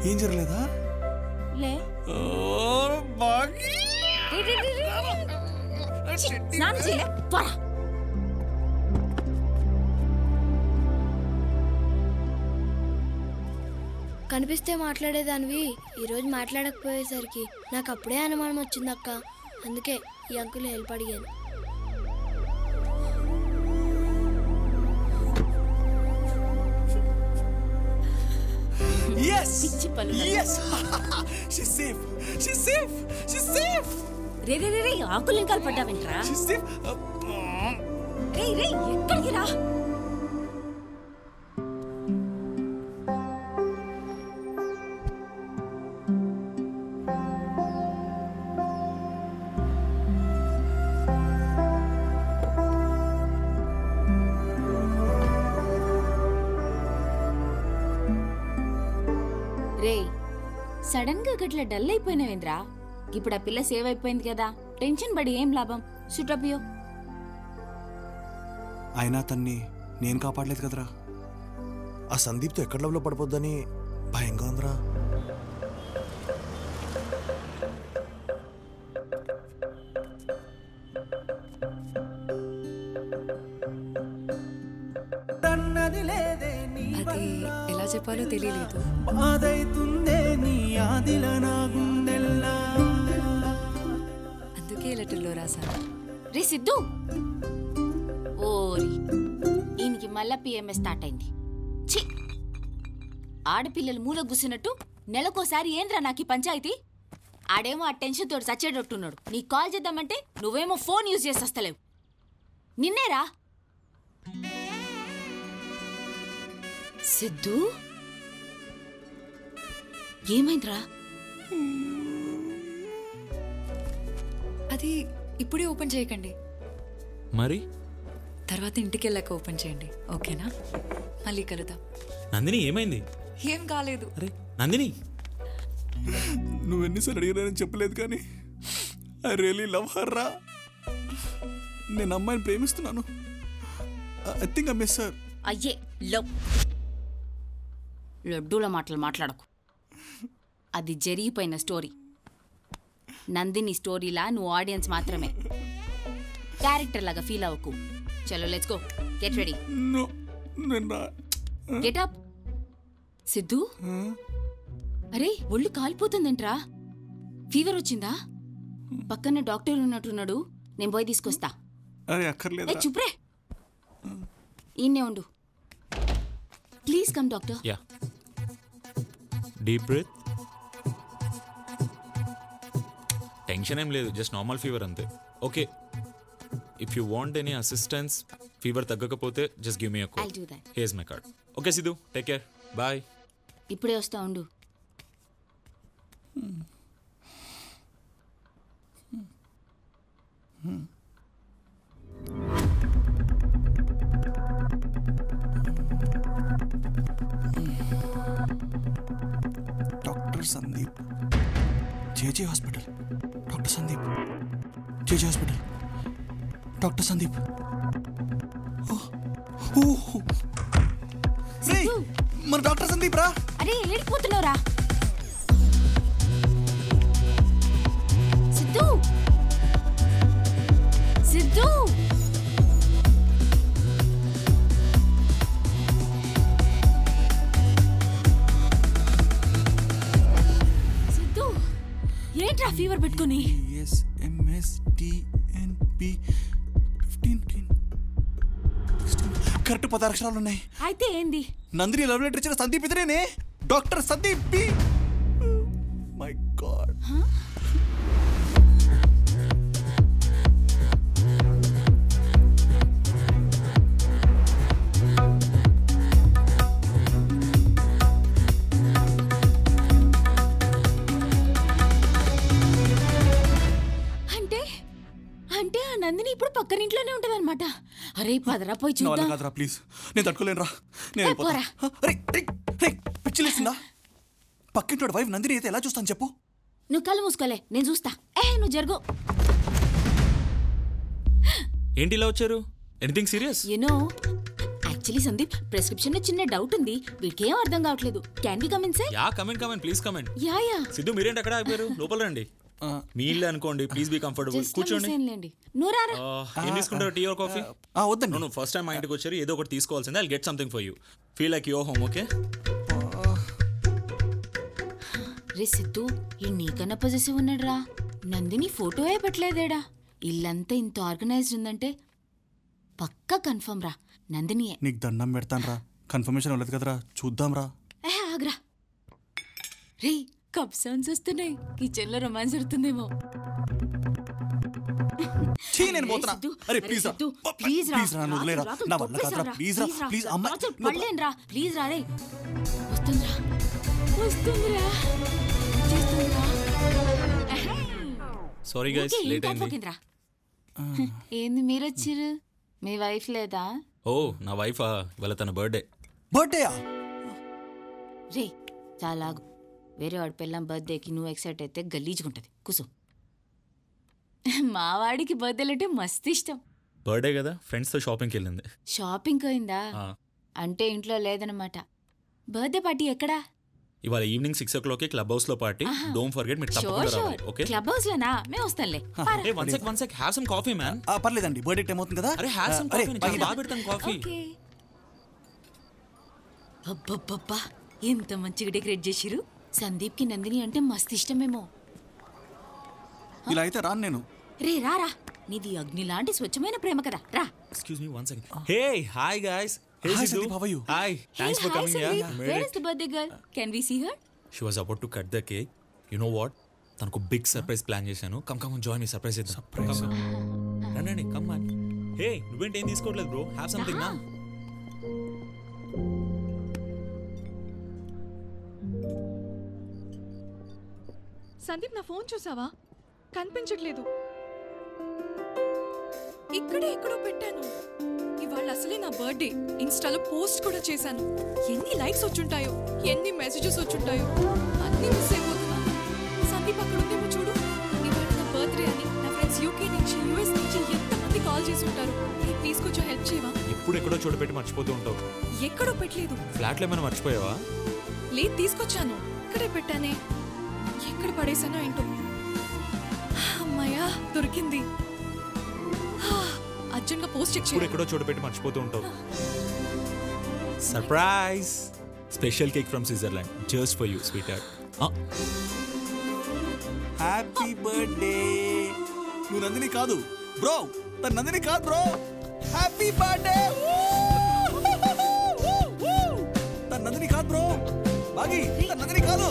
ఏం జరగలేదా? లే స్నానం చేయలే, త్వర. కనిపిస్తే మాట్లాడేదానివి, ఈరోజు మాట్లాడకపోయేసరికి నాకు అప్పుడే అనుమానం వచ్చిందక్క. అందుకే ఈ అంకుల్ హెల్ప్ అడిగాను. Yes! Yes! She's safe! She's safe! She's safe! రే రే రే ఆకులు ఇంకా పడ్డావేంట్రా? She's safe! రే రే ఎక్కడికి రా? రే సడన్ గా గట్ల డల్ అయిపోయినావేంద్రా? ఇప్పుడు ఆ పిల్ల సేవ్ అయిపోయింది కదా, టెన్షన్ పడి ఏం లాభం? సుటపియో. అయినా తన్ని నేను కాపాడలేదు కదరా. ఆ సందీప్తో ఎక్కడ లవ్లో పడిపోద్దని భయంగా ఉందిరా. అది ఎలా చెప్పాలో తెలియలేదు. అందుకే లెటర్లో రాశాను. రే సిద్ధు, ఓరి ఈయనకి మళ్ళా పిఎంఎస్ స్టార్ట్ అయింది. ఛీ, ఆడపిల్లలు మూల గుసినట్టు నెలకోసారి ఏంద్రా నాకు ఈ పంచాయతీ? ఆడేమో ఆ టెన్షన్ తోటి చచ్చేటట్టున్నాడు. నీకు కాల్ చేద్దామంటే నువ్వేమో ఫోన్ యూజ్ చేసి వస్తలేవు. నిన్నేరా సిద్ధు, ఏమైందిరా? అది ఇప్పుడే ఓపెన్ చేయకండి, మరి తర్వాత ఇంటికి వెళ్ళాక ఓపెన్ చేయండి, ఓకేనా? మళ్ళీ కలుద్దాం. నందిని ఏమైంది? ఏం కాలేదు. అరే నందిని, నువ్వెన్నిసార్లు అడిగినానని చెప్పలేదు కానీ ఐ రియలీ లవ్ హర్ రా. నేను అమ్మాయిని ప్రేమిస్తున్నాను. I think I miss her. అయ్యే లవ్ లడ్డూల మాటలు మాట్లాడకు. అది జరిగిపోయిన స్టోరీ. నందిని స్టోరీలా నువ్వు ఆడియన్స్ మాత్రమే. క్యారెక్టర్ లాగా ఫీల్ అవ్వకు. చలో let's go, get ready, get up. Siddhu, అరే ఒళ్ళు కాలిపోతుందేంట్రా? ఫీవర్ వచ్చిందా? పక్కన డాక్టర్ ఉన్నట్టున్నాడు, నేను పోయి తీసుకొస్తా. చుప్రే, ఈయన్నే ఉండు. Please come doctor. Yeah, deep breath. Tension ఏం లేదు, జస్ట్ నార్మల్ ఫీవర్ అంతే. Okay, if you want any assistance, fever తగ్గకపోతే just give me a call. Here's my card. Okay Sidhu, take care, bye. ఇప్పుడే వస్తా ఉండు. Doctor Sandeep, JJ hospital. Doctor Sandeep, JJ hospital. Doctor Sandeep. మన డాక్టర్ సందీప్ రా. అరే ఏడిపోతున్నావురా సిద్ధు? సిద్ధు, సిద్ధు ఏంట్రా ఫీవర్ పెట్టుకుని? కరెక్ట్ 16 అక్షరాలు ఉన్నాయి. అయితే ఏంది? నందిని లవ్ లెటర్ ఇచ్చిన సందీప్ ఇతనేనే, doctor Sandeep B. My god. అంటే ఆ నందిని ఇప్పుడు పక్కనింట్లోనే ఉంటదన్నమాట. అరే పదరా పోయి చూద్దాం. కాదురా ప్లీజ్, నేను తట్టుకోలేనురా. నేను పిచ్చిలేసిందా? పక్కింటోడు వైఫ్ నందిని అయితే ఎలా చూస్తాను చెప్పు? నువ్వు కళ్ళు మూసుకోలే, నేను చూస్తా. నువ్వు జరుగు. ఏంటి ఇలా వచ్చారు? Anything serious? You know actually Sandeep, prescription లో చిన్న డౌట్ ఉంది. వీడికి ఏం అర్థం కావట్లేదు. Can we come inside? Yeah, come in please come in. Yeah yeah. Siddhu మీరేంటి అక్కడ ఆగిపోయారు? లోపల రండి. మీ ఇల్లు అనుకోండి, ప్లీజ్ బీ కంఫర్టబుల్. కూర్చోండి. ఏం తీసుకుంటారు, టీ ఆర్ కాఫీ? వద్దండి. నో, ఫస్ట్ టైం మా ఇంటికి వచ్చారు, ఏదో ఒకటి తీసుకోవాల్సిందే. I'll get something for you. Feel like your home. Okay? రే సిద్ధు, ఈ నీకన్నా పొజిటివ్ ఉన్నాడురా. నందిని ఫోటోయే పెట్టలేదేడా. ఇల్లంతా ఇంత ఆర్గనైజ్డ్ ఉందంటే పక్కా కన్ఫర్మ్ రా, నందినియే. నీకు దండం పెడతాను రా, కన్ఫర్మేషన్ అవ్వలేదు కదరా, చూద్దాం రా. ఆగ్రా. రే కప్ సౌండ్స్ వస్తున్నాయి, కిచెన్ లో రొమాన్స్ జరుగుతుందేమో. నేను పోతున్నా. అరే ప్లీజ్ రా, ప్లీజ్ రా, నా వల్ల కాదురా, ప్లీజ్ రా, ప్లీజ్ అమ్మ పడలేనురా, ప్లీజ్ రా. రే వస్తుందిరా, వస్తుందిరా, చేస్తుందిరా. సారీ గైస్, లేట్ అయింది. ఏంది మీరొచ్చిర్రు? మీ వైఫ్ లేదా? ఓ నా వైఫా, ఇవాళ తన బర్త్డే. బర్త్డేయా? రే చాలా వేరే వాడి పిల్లం బర్త్డేకి నువ్వు ఎక్సైట్ అయితే గలీజుకుంటది. కూసో. మా వాడికి బర్త్డేలు అంటే మస్తు ఇష్టం. బర్త్డే కదా, ఫ్రెండ్స్ తో షాపింగ్కి వెళ్ళింది. షాపింగ్ అయిందా? అంటే ఇంట్లో లేదనమాట. బర్త్డే పార్టీ ఎక్కడా? ఇవాళ ఈవినింగ్ 6 o'clock క్లబ్ హౌస్ లో పార్టీ. డోంట్ ఫర్గెట్, మీరు తప్పకుండా రావాలి. ఓకే, క్లబ్ హౌస్ లోనా? మేము వస్తాంలే. A one sec have some coffee man. పర్లేదండి, బర్త్డే టైం అవుతుంది కదా. అరే హ్యావ్ సమ్ కాఫీ, నేను బాగా పెడతాను కాఫీ. అబ్బబ్బబ్బా, ఎంత మంచిగా డెకరేట్ చేసిరు. సందీప్ కి నందిని అంటే మస్తు ఇష్టమేమో. ఇలా అయితే రాను నేను. రే రారా, నీది అగ్ని లాంటి స్వచ్ఛమైన ప్రేమ కదా, రా. Excuse me one second. Hey hi guys. Hey Sandeep, how are you? Hi, thanks for coming here. Where is the birthday girl? Can we see her? She was about to cut the cake. You know what? తనకు బిగ్ సర్ప్రైజ్ ప్లాన్ చేశాను. కమ్ జాయిన్ మీ, సర్ప్రైజ్ చేద్దాం. సర్ప్రైజ్ రండి, కమ్ మ్యాన్. హే నువ్వేంటి ఏం తీసుకోవట్లేదు బ్రో? హ్యావ్ సంథింగ్ నా. సందీప్, నా ఫోన్ చూసావా? కనిపించట్లేదు. ఇక్కడే ఎక్కడో పెట్టాను. ఇవాళ అసలే నా బర్త్డే. ఇన్స్టాలో పోస్ట్ కూడా చేశాను. ఎన్ని లైక్స్ వచ్చుంటాయో, ఎన్ని మెసేజెస్ వచ్చుంటాయో, అన్ని మిస్ అయిపోతున్నా. సందీప్ అక్కడ ఉందేమో చూడు. ఇవాళ నా బర్త్డే అని నా ఫ్రెండ్స్ యూకే నుంచి, యూఎస్ నుంచి ఎంతమంది కాల్ చేసి ఉంటారు. ప్లీజ్ కొంచెం హెల్ప్ చేయవా? ఎప్పుడు ఎక్కడో చోటు పెట్టి మర్చిపోతూ ఉంటావు. ఎక్కడో పెట్టలేదు. ఫ్లాట్ లో ఏమైనా మర్చిపోయావా? లేదు, తీసుకొచ్చాను. ఇక్కడే పెట్టానే. ఎక్కడ పడేసానో ఏంటో. అమ్మాయ్యా, దొరికింది. అర్జెంట్గా పోస్ట్ చెక్ ఇప్పుడు ఎక్కడో చోటు పెట్టి మర్చిపోతూ ఉంటావు. Surprise, special cake from Switzerland, just for you sweet heart. Happy birthday. నువ్వు నందిని కాదు బ్రో, తన నందిని కాదు బ్రో. Happy birthday. తన నందిని కాదు బ్రో. బాగి, తన నందిని కాదు.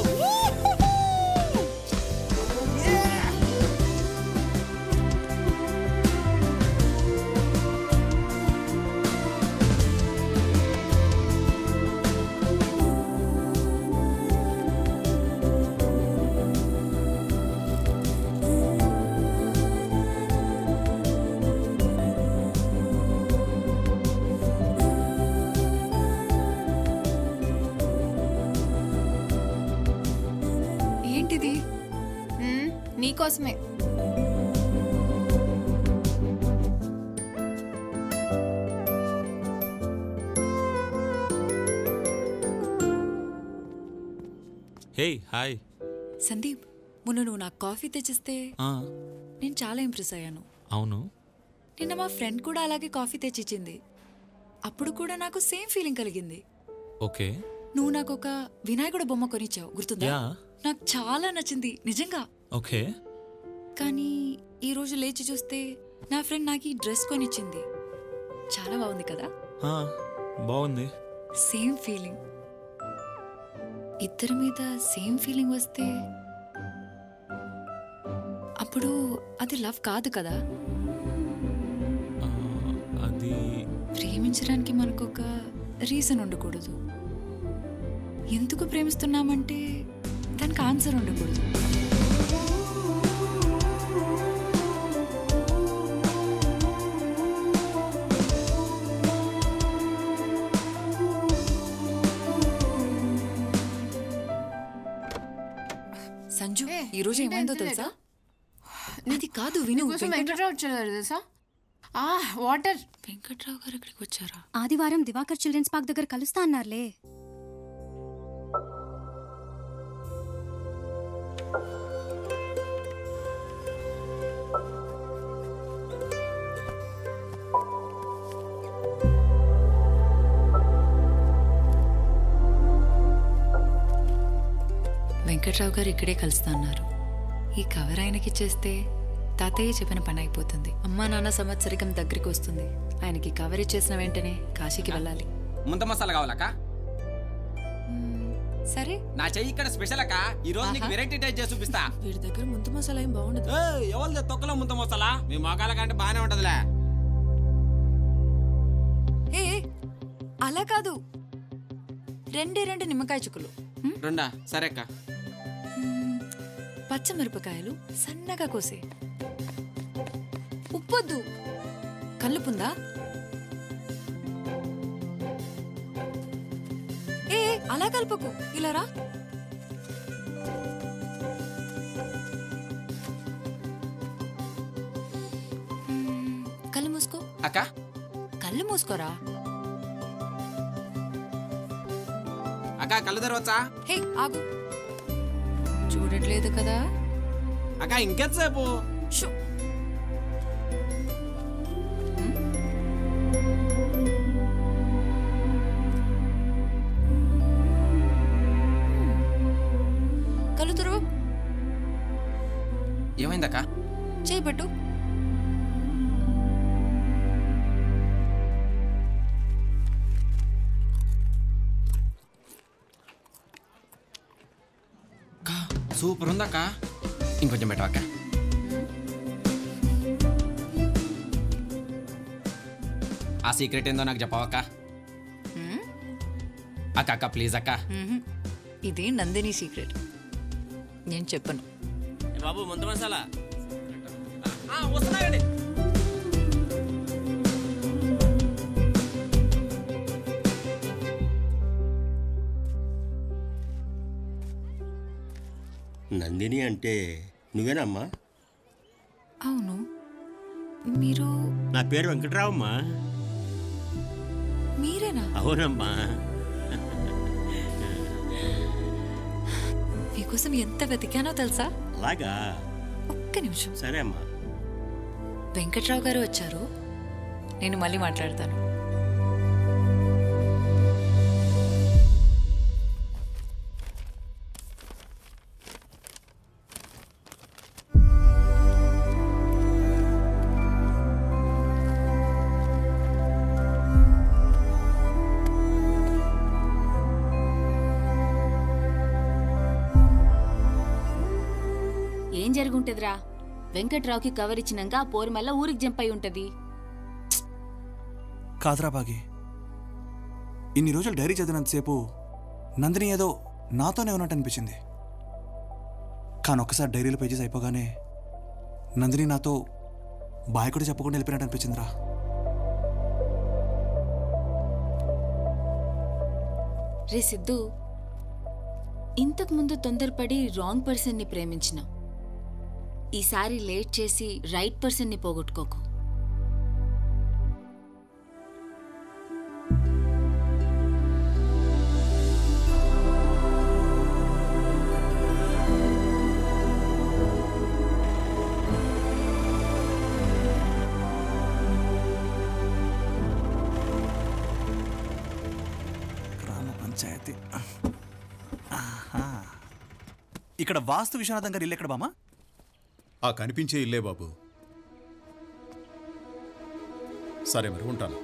నీకోసమే. Hey hi. సందీప్, మొన్న నువ్వు నాకు కాఫీ తెచ్చిస్తే నేను చాలా ఇంప్రెస్ అయ్యాను. అవును, నిన్న మా ఫ్రెండ్ కూడా అలాగే కాఫీ తెచ్చిచ్చింది. అప్పుడు కూడా నాకు సేమ్ ఫీలింగ్ కలిగింది. ఓకే. నువ్వు నాకు ఒక వినాయకుడు బొమ్మ కొనిచ్చావు, గుర్తుందా? నాకు చాలా నచ్చింది నిజంగా. ఓకే. కానీ ఈ రోజు లేచి చూస్తే నా ఫ్రెండ్ నాకు ఈ డ్రెస్ కొనిచ్చింది. చాలా బాగుంది కదా? బాగుంది. Same feeling. ఇద్దరి మీద సేమ్ ఫీలింగ్ వస్తే అప్పుడు అది లవ్ కాదు కదా? అది ప్రేమించడానికి మనకొక రీజన్ ఉండకూడదు. ఎందుకు ప్రేమిస్తున్నామంటే దానికి ఆన్సర్ ఉండకూడదు. సంజు, ఈ రోజు ఏమైందో తెలుసా? అది కాదు, విను. వెంకట్రావు వచ్చారు తెలుసా? వాటర్. వెంకట్రావు గారు ఇక్కడికి వచ్చారా? ఆదివారం దివాకర్ చిల్డ్రన్స్ పార్క్ దగ్గర కలుస్తా అన్నారులే. వెంకట్రావు గారు ఇక్కడే కలుస్తా అన్నారు. ఈ కవర్ ఆయనకి ఇచ్చేస్తే తాతయ్య చెప్పిన పని అయిపోతుంది. అమ్మా నాన్న సంవత్సరికం దగ్గరికి వస్తుంది. ఆయనకి కవర్ ఇచ్చేసిన వెంటనే కాశీకి వెళ్ళాలి. ముంత మసాలా కావాలక్క? సరే, నా చెయ్యి ఇక్కడ స్పెషల్ అక్క. ఈ రోజు నీకు వెరైటీ టైప్ చేసి చూపిస్తా. వీడి దగ్గర ముంత మసాలా ఏం బాగుండదు. ఎవరిది తొక్కలో ముంత మసాలా? మీ మొగాల కంటే బానే ఉంటదిలే. ఏ అలా కాదు, రెండు నిమ్మకాయ చుక్కలు. రెండా? సరే అక్క. పచ్చమిరపకాయలు సన్నగా కోసే. ఉప్పొద్దు. కల్లుపుందా? ఏ అలా కలుపుకు, ఇలా రా. కళ్ళు మూసుకో. అక్క కళ్ళు మూసుకోరా. అక్క కళ్ళు తెరవచ్చా? హే ఆగు, చూడట్లేదు కదా. అక్క ఇంకెంతసేపు? కళ్ళు తెరవు. ఏమైందక్క? చేయి పెట్టు. సూపర్ ఉందక్క. ఇంకొంచెం పెట్టు అక్క. ఆ సీక్రెట్ ఏందో నాకు చెప్పవక్క. అక్క అక్క ప్లీజ్ అక్క. ఇది నందిని సీక్రెట్, నేను చెప్పను. బాబు ముందు మసాలా వస్తున్నాయండి. నందిని అంటే నువ్వేనమ్మా? అవును. మీరు? నా పేరు వెంకట్రావమ్మా. మీరేనా? అవునమ్మా. మీకోసం ఎంత వెతికానో తెలుసా? అలాగా? ఒక్క నిమిషం. సరే అమ్మా. వెంకట్రావు గారు వచ్చారు, నేను మళ్ళీ మాట్లాడతాను. ఏం జరుగుంటదిరా? వెంకట్రావుకి కవర్ ఇచ్చినాక ఆ పోరు మళ్ళా ఊరికి జంప్ అయి ఉంటది. కాదురా బాగి, ఇన్ని రోజులు డైరీ చదివినంతసేపు నందిని ఏదో నాతోనే ఉన్నట్టు అనిపించింది. కానీ ఒక్కసారి డైరీలో పేజెస్ అయిపోగానే నందిని నాతో బాయ్ కూడా చెప్పకుండా వెళ్ళిపోయినట్టు అనిపించిందిరా. రే సిద్ధు, ఇంతకు ముందు తొందరపడి రాంగ్ పర్సన్ని ప్రేమించిన, ఈసారి లేట్ చేసి రైట్ పర్సన్ని పోగొట్టుకోకు. గ్రామ పంచాయతీ. ఇక్కడ వాస్తు విశ్వనాథం గారి ఇల్లు ఎక్కడ బామా? ఆ కనిపించే ఇల్లే బాబు. సరే మరి ఉంటాను.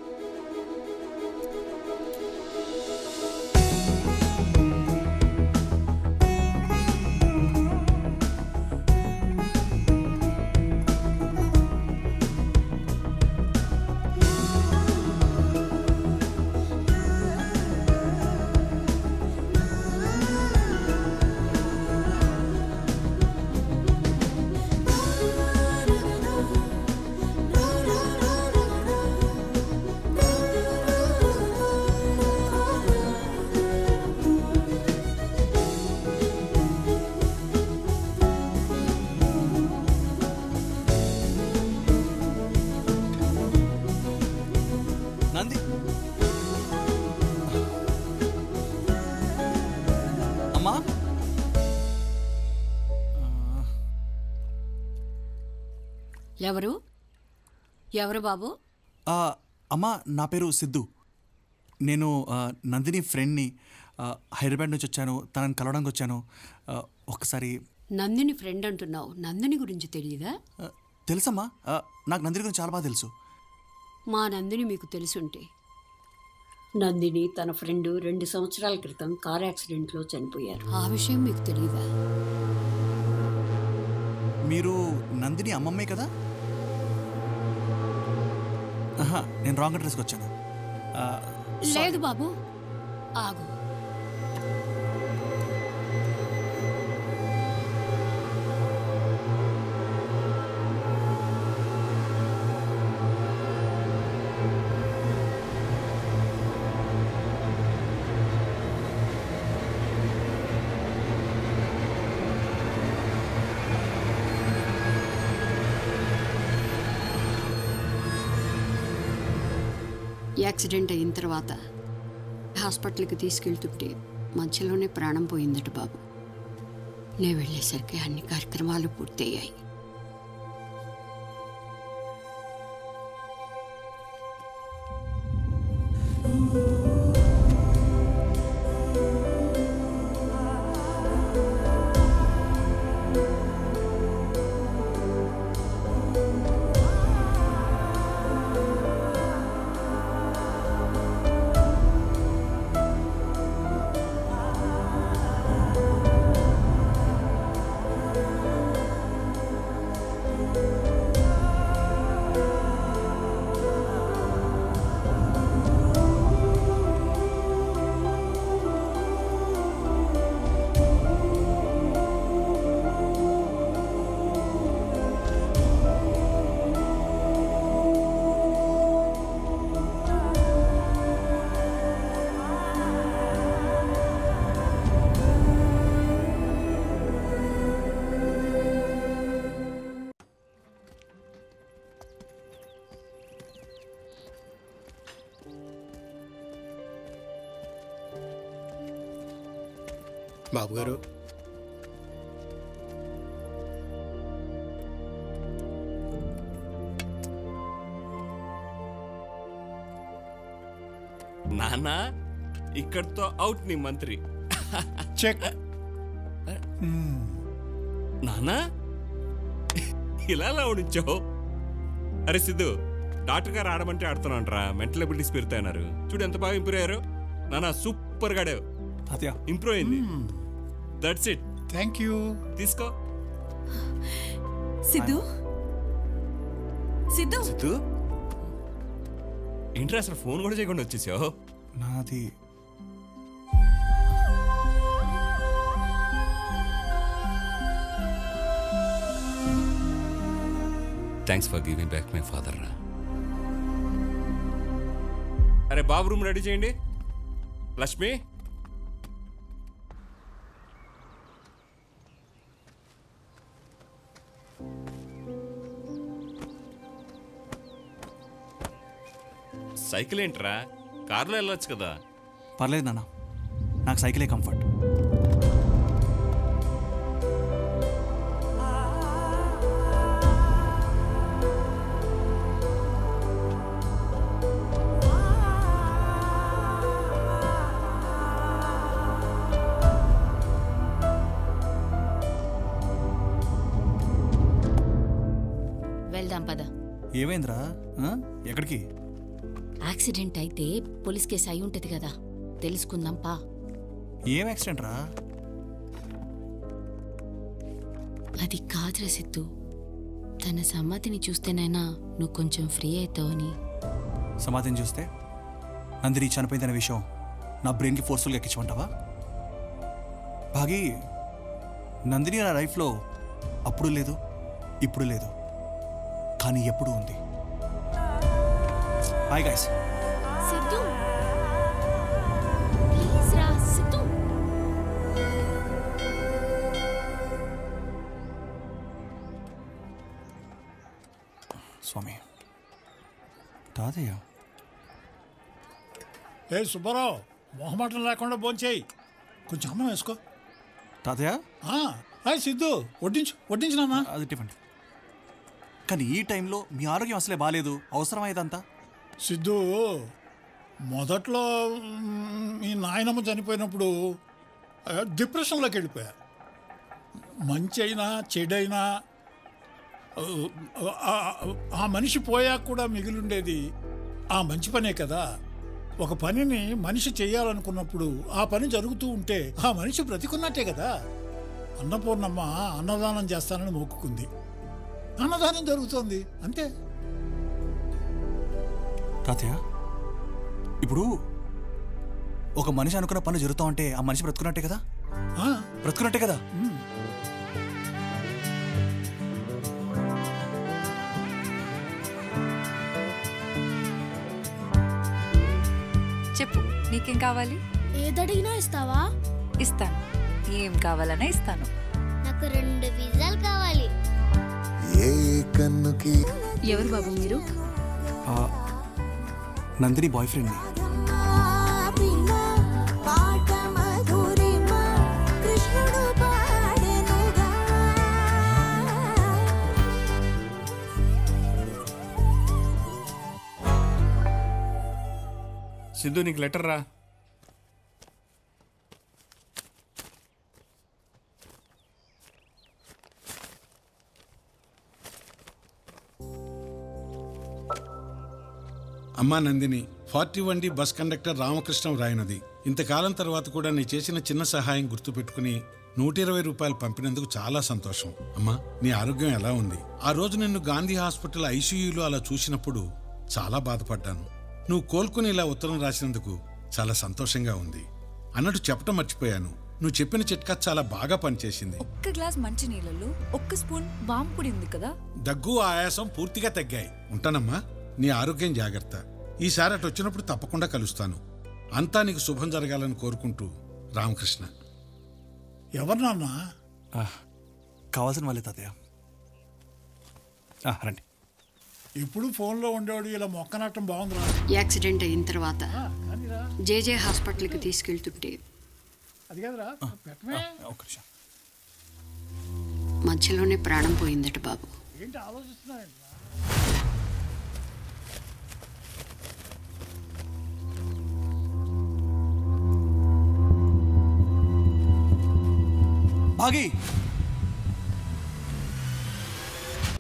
నంది, అమ్మా ఎవరు ఎవరు బాబు? అమ్మా నా పేరు సిద్ధు. నేను నందిని ఫ్రెండ్ని. హైదరాబాద్ నుంచి వచ్చాను, తనని కలవడానికి వచ్చాను. ఒక్కసారి. నందిని ఫ్రెండ్ అంటున్నావు, నందిని గురించి తెలియదా? తెలుసమ్మా, నాకు నందిని గురించి చాలా బాగా తెలుసు. మా నందిని మీకు తెలుసుంటే, నందిని తన ఫ్రెండ్ 2 సంవత్సరాల క్రితం కార్ యాక్సిడెంట్లో చనిపోయారు. ఆ విషయం మీకు తెలియదా? మీరు నందిని అమ్మమ్మే కదా? నేను రాంగ్ అడ్రస్కి వచ్చాను. లేదు బాబు, ఆగు. యాక్సిడెంట్ అయిన తర్వాత హాస్పిటల్కి తీసుకెళ్తుంటే మధ్యలోనే ప్రాణం పోయిందట బాబు. నేను వెళ్ళేసరికి అన్ని కార్యక్రమాలు పూర్తయ్యాయి. బాబు గారు, నానా ఇక్కడితో అవుట్ నీ మంత్రి. చెక్. నానా ఇలా ఉంచావు. అరే సిద్ధు, డాక్టర్ గారు ఆడమంటే ఆడుతున్నాంట్రా. Mental abilities పెరుగుతాయన్నారు. చూడు ఎంత బాగా ఇంప్రూవ్ అయ్యారు. నానా సూపర్ గా ఇంప్రూవ్ అయింది. That's it. Thank you. తీసుకో. సిద్ధు సిద్ధు సిద్ధు ఏంట్రా అసలు ఫోన్ కూడా చేయకుండా వచ్చేసావు? నాది thanks for giving back my father రా. అరే బాబు రూమ్ రెడీ చేయండి. లక్ష్మి సైకిల్ ఏంట్రా, కార్లో వెళ్ళొచ్చు కదా. పర్లేదు నాన్న, నాకు సైకిలే కంఫర్ట్. వెళ్దాం పద. ఏమైందిరా? ఎక్కడికి? యాక్సిడెంట్ అయితే పోలీస్ కేసు అయి ఉంటది కదా, తెలుసుకుందాం పా. ఏం యాక్సిడెంట్ రా? అది కాదురా సిద్ధు, తన సమ్మతిని చూస్తేనైనా నువ్వు కొంచెం ఫ్రీ అవుతావని. సమాధిని చూస్తే నందిని చనిపోయిందనే విషయం నా బ్రెయిన్కి ఫోర్స్ఫుల్గా ఎక్కించమంటావా? భాగి, నందిని నా లైఫ్లో అప్పుడు లేదు, ఇప్పుడు లేదు, కానీ ఎప్పుడు ఉంది. Bye guys. సిద్ధు ప్లీజ్ రా. సిద్ధు స్వామి. తాతయ్య. ఏ సుబ్బారావు, మొహమాటం లేకుండా భోంచేయి. కొంచెం అన్నం వేసుకో. తాతయ్య. సిద్ధు వడ్డించినామా? అది టిఫిన్. కానీ ఈ టైంలో మీ ఆరోగ్యం అసలే బాగాలేదు, అవసరమైందంతా. సిద్ధు, మొదట్లో మీ నాయనమ్మ చనిపోయినప్పుడు డిప్రెషన్లోకి వెళ్ళిపోయా. మంచి అయినా చెడైనా ఆ మనిషి పోయాక కూడా మిగిలిండేది ఆ మంచి పనే కదా. ఒక పనిని మనిషి చేయాలనుకున్నప్పుడు ఆ పని జరుగుతూ ఉంటే ఆ మనిషి బ్రతికున్నట్టే కదా. అన్నపూర్ణమ్మ అన్నదానం చేస్తానని మొక్కుకుంది, అన్నదానం జరుగుతోంది, అంతే. తాతయ్య, ఇప్పుడు ఒక మనిషి అనుకున్న పని జరుగుతూ ఉంటే ఆ మనిషి బ్రతుకున్నట్టే కదా? బ్రతుకున్నట్టే కదా? చెప్పు, నీకేం కావాలి? ఏదడిగినా ఇస్తావా? ఇస్తాను. ఏం కావాలన్నా ఇస్తాను. నాకు 2 పిజ్జాలు కావాలి. ఎవరు బాబు మీరు? Nandini boy friend. సిద్ధు నీకు లెటర్ రా. అమ్మా Nandini, 41D bus conductor Ramakrishnam రాయనది. ఇంతకాలం తర్వాత కూడా నీ చేసిన చిన్న సహాయం గుర్తుపెట్టుకుని 120 రూపాయలు పంపినందుకు చాలా సంతోషం. అమ్మా, నీ ఆరోగ్యం ఎలా ఉంది? ఆ రోజు నిన్ను గాంధీ హాస్పిటల్ ఐసీయూలో అలా చూసినప్పుడు చాలా బాధపడ్డాను. నువ్వు కోలుకుని ఇలా ఉత్తరం రాసినందుకు చాలా సంతోషంగా ఉంది. అన్నట్టు చెప్పటం మర్చిపోయాను, నువ్వు చెప్పిన చిట్కా చాలా బాగా పనిచేసింది. ఒక్క గ్లాస్ మంచి నీళ్ళలో ఒక్క స్పూన్ వాంపుడి ఉంది కదా. దగ్గు ఆయాసం పూర్తిగా తగ్గాయి. ఉంటానమ్మా, నీ ఆరోగ్యం జాగ్రత్త. ఈసారి అటు వచ్చినప్పుడు తప్పకుండా కలుస్తాను. అంతా నీకు శుభం జరగాలని కోరుకుంటూ రామకృష్ణ. ఎవరు నాన్న? కావాల్సిన వాళ్ళే తాతయ్య. రండి. ఇప్పుడు ఫోన్లో ఉండేవాడు ఇలా మొక్కనట్టం బాగుందిరా. యాక్సిడెంట్ అయిన తర్వాత జేజే హాస్పిటల్కి తీసుకెళ్తుంటే అది కాదురా పెట్టమే. మధ్యలోనే ప్రాణం పోయిందట బాబు. ఏంటి ఆలోచిస్తున్నాయండి? భాగి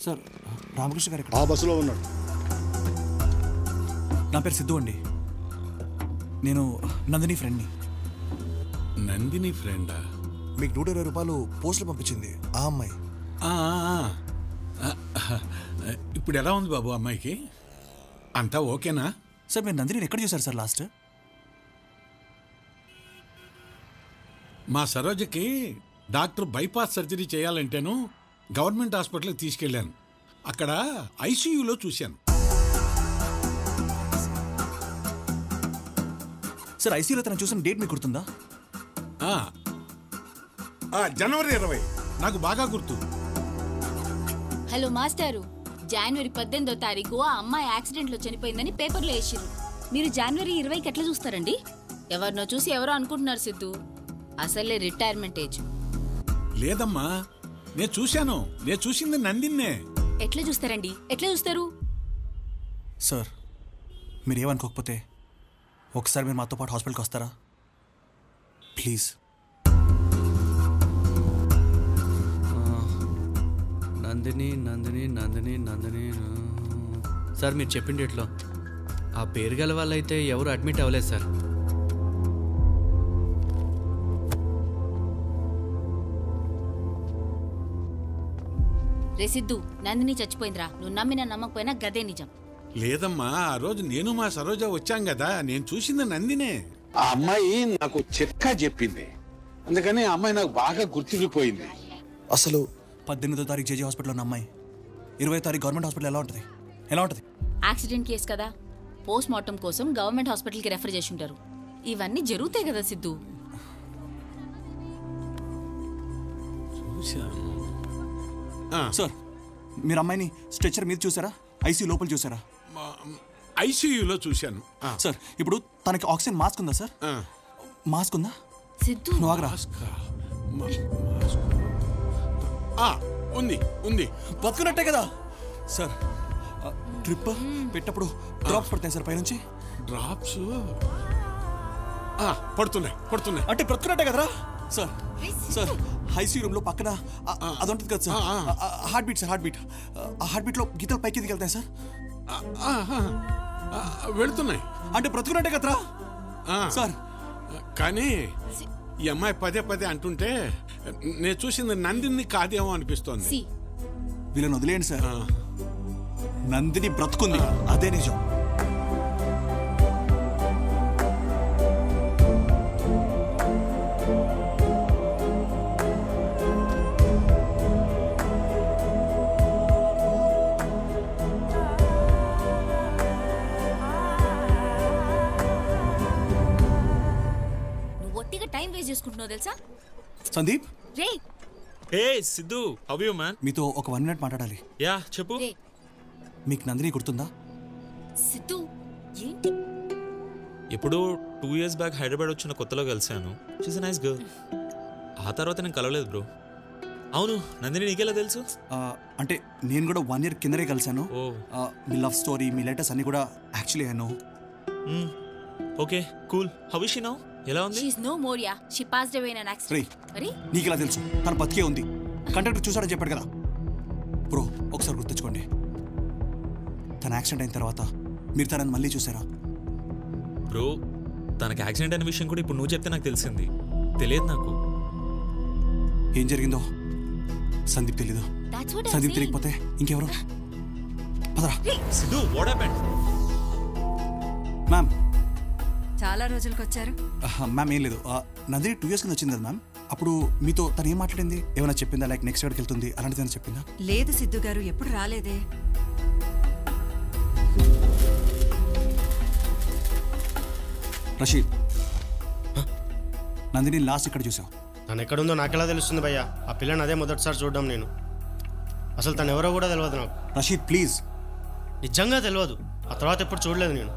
సార్, రామకృష్ణ గారు ఆ బస్సులో ఉన్నాడు. నా పేరు సిద్ధు అండి. నేను నందిని ఫ్రెండ్ని. నందిని ఫ్రెండా? మీకు 120 రూపాయలు పోస్టులు పంపించింది ఆ అమ్మాయి. ఇప్పుడు ఎలా ఉంది బాబు అమ్మాయికి? అంతా ఓకేనా? సార్, మీరు నందిని ఎక్కడ చూసారు సార్ లాస్ట్? మా సరోజకి డాక్టర్ బైపాస్ సర్జరీ చేయాలంటేను గవర్నమెంట్ హాస్పిటల్కి తీసుకెళ్ళాను. అక్కడ ఐసీయూలో చూశాను. సార్, ఐసీయూలో తను చూసిన డేట్ మీకు గుర్తుందా? జనవరి 20. నాకు బాగా గుర్తు. హలో మాస్టారు, జనవరి 18వ తారీఖు ఆ అమ్మాయి యాక్సిడెంట్లో చనిపోయిందని పేపర్లో వేసిరు. మీరు జనవరి 20కి ఎట్లా చూస్తారండి? ఎవరినో చూసి ఎవరో అనుకుంటున్నారు సిద్ధు. అసలే రిటైర్మెంట్ ఏజ్. లేదమ్మా, నేను చూశాను. నేను చూసింది నందిన్నే. ఎట్లా చూస్తారండి? ఎట్లా చూస్తారు? సార్, మీరు ఏమనుకోకపోతే ఒకసారి మీరు మాతో పాటు హాస్పిటల్కి వస్తారా ప్లీజ్? నందిని నందిని నందిని నందిని. సార్, మీరు చెప్పిన డేట్లో ఆ పేరు గల వాళ్ళైతే ఎవరు అడ్మిట్ అవ్వలేదు సార్. రే సిద్ధు, నందిని చచ్చిపోయిందిరా. నువ్వు నమ్మినా నమ్మకపోయినా గదే నిజం. లేదమ్మా, ఆ రోజు నేను మా సరోజ వచ్చాం కదా, నేను చూసింది నందినే. ఆ అమ్మాయి నాకు చిట్కా చెప్పింది, అందుకని ఆ అమ్మాయి నాకు బాగా గుర్తుండిపోయింది. అసలు 18వ తారీఖు జేజీ హాస్పిటల్లో ఉన్న అమ్మాయి 20వ తారీఖు గవర్నమెంట్ హాస్పిటల్ ఎలా ఉంటుంది? యాక్సిడెంట్ కేసు కదా, పోస్ట్ మార్టం కోసం గవర్నమెంట్ హాస్పిటల్కి రెఫర్ చేసి ఉంటారు. ఇవన్నీ జరుగుతాయి కదా సిద్ధు. సార్, మీరు అమ్మాయిని స్ట్రెచర్ మీద చూసారా? ఐసీయూ లోపల చూసారా? ఐసీయూలో చూశాను సార్. ఇప్పుడు తనకి ఆక్సిజన్ మాస్క్ ఉందా సార్? మాస్క్ ఉందా? సిద్ధు, నువ్వు ఆగరా. ఉంది ఉంది. బతుకున్నట్టే కదా సార్. డ్రిప్ పెట్టప్పుడు డ్రాప్స్ పడతాయి సార్ పైనుంచి. డ్రాప్స్ పడుతున్నాయి అంటే బ్రతుకున్నట్టే కదరా సార్. సార్, ఐసీయూ రూమ్ లో పక్కన అది ఉంటుంది కదా sir, heart beat sir. Heart beat లో గీతలు పైకి ఎదిగి వెళ్తాయి సార్. వెళుతున్నాయి అంటే బ్రతుకున్నట్టే కదరా సార్. కానీ ఈ అమ్మాయి పదే పదే అంటుంటే నేను చూసింది నందిని కాదేమో అనిపిస్తోంది. వీళ్ళని వదిలేయండి సార్. నందిని బ్రతుకుంది, అదే నిజం. టైం వేస్ట్ చేసుకుంటున్నావు తెలుసా సందీప్? రే హే సిద్ధు, హౌ యు మ్యాన్? మీతో ఒక 1 మినిట్ మాట్లాడాలి. యా చెప్పు. మీకు నందిని గుర్తుందా? సిద్ధు ఏంటి? ఇప్పుడు 2 years బ్యాక్ హైదరాబాద్ వచ్చిన కొత్తలో కలిసాను. She's a nice girl. ఆ తర్వాత నేను కలవలేదు బ్రో. అవును, నందిని నీకెలా తెలుసు? అంటే నేను కూడా 1 year కిందనే కలిసాను. మీ లవ్ స్టోరీ, మీ లెటర్స్ అన్ని కూడా actually I know. Okay cool. How is she now? ఎలా ఉంది? She is no more yeah. She passed away in an accident. అరే నీకు ఇలా తెలుసు? తన బతికే ఉంది. కండక్టర్ చూసాడని చెప్పాడు కదా. బ్రో ఒకసారి గుర్తుంచుకోండి, తన యాక్సిడెంట్ అయిన తర్వాత మీరు తనని మళ్ళీ చూసారా? బ్రో తనకి యాక్సిడెంట్ అనే విషయం కూడా ఇప్పుడు నువ్వు చెప్తే నాకు తెలిసింది. తెలియదు నాకు ఏం జరిగిందో. సందీప్ తెలీదు. సందీప్ తెలియకపోతే ఇంకెవరు? పదరా. Siddhu what happened? మ్యామ్ చాలా రోజులకు వచ్చారు. మ్యామ్ ఏం లేదు, నందిని 2 years కింద వచ్చింది కదా మ్యామ్. అప్పుడు మీతో తను ఏం మాట్లాడింది? ఏమైనా చెప్పిందా? లైక్ నెక్స్ట్ ఎక్కడికి వెళ్తుంది అలాంటిది ఏమైనా చెప్పిందా? లేదు సిద్ధు గారు, ఎప్పుడు రాలేదే. రషీద్, నందిని లాస్ట్ ఇక్కడ చూసావు. తను ఎక్కడుందో నాకెలా తెలుస్తుంది భయ్యా? ఆ పిల్లని అదే మొదటిసారి చూడడం నేను. అసలు తను ఎవరో కూడా తెలియదు నాకు. రషీద్ ప్లీజ్. నిజంగా తెలియదు. ఆ తర్వాత ఎప్పుడు చూడలేదు నేను.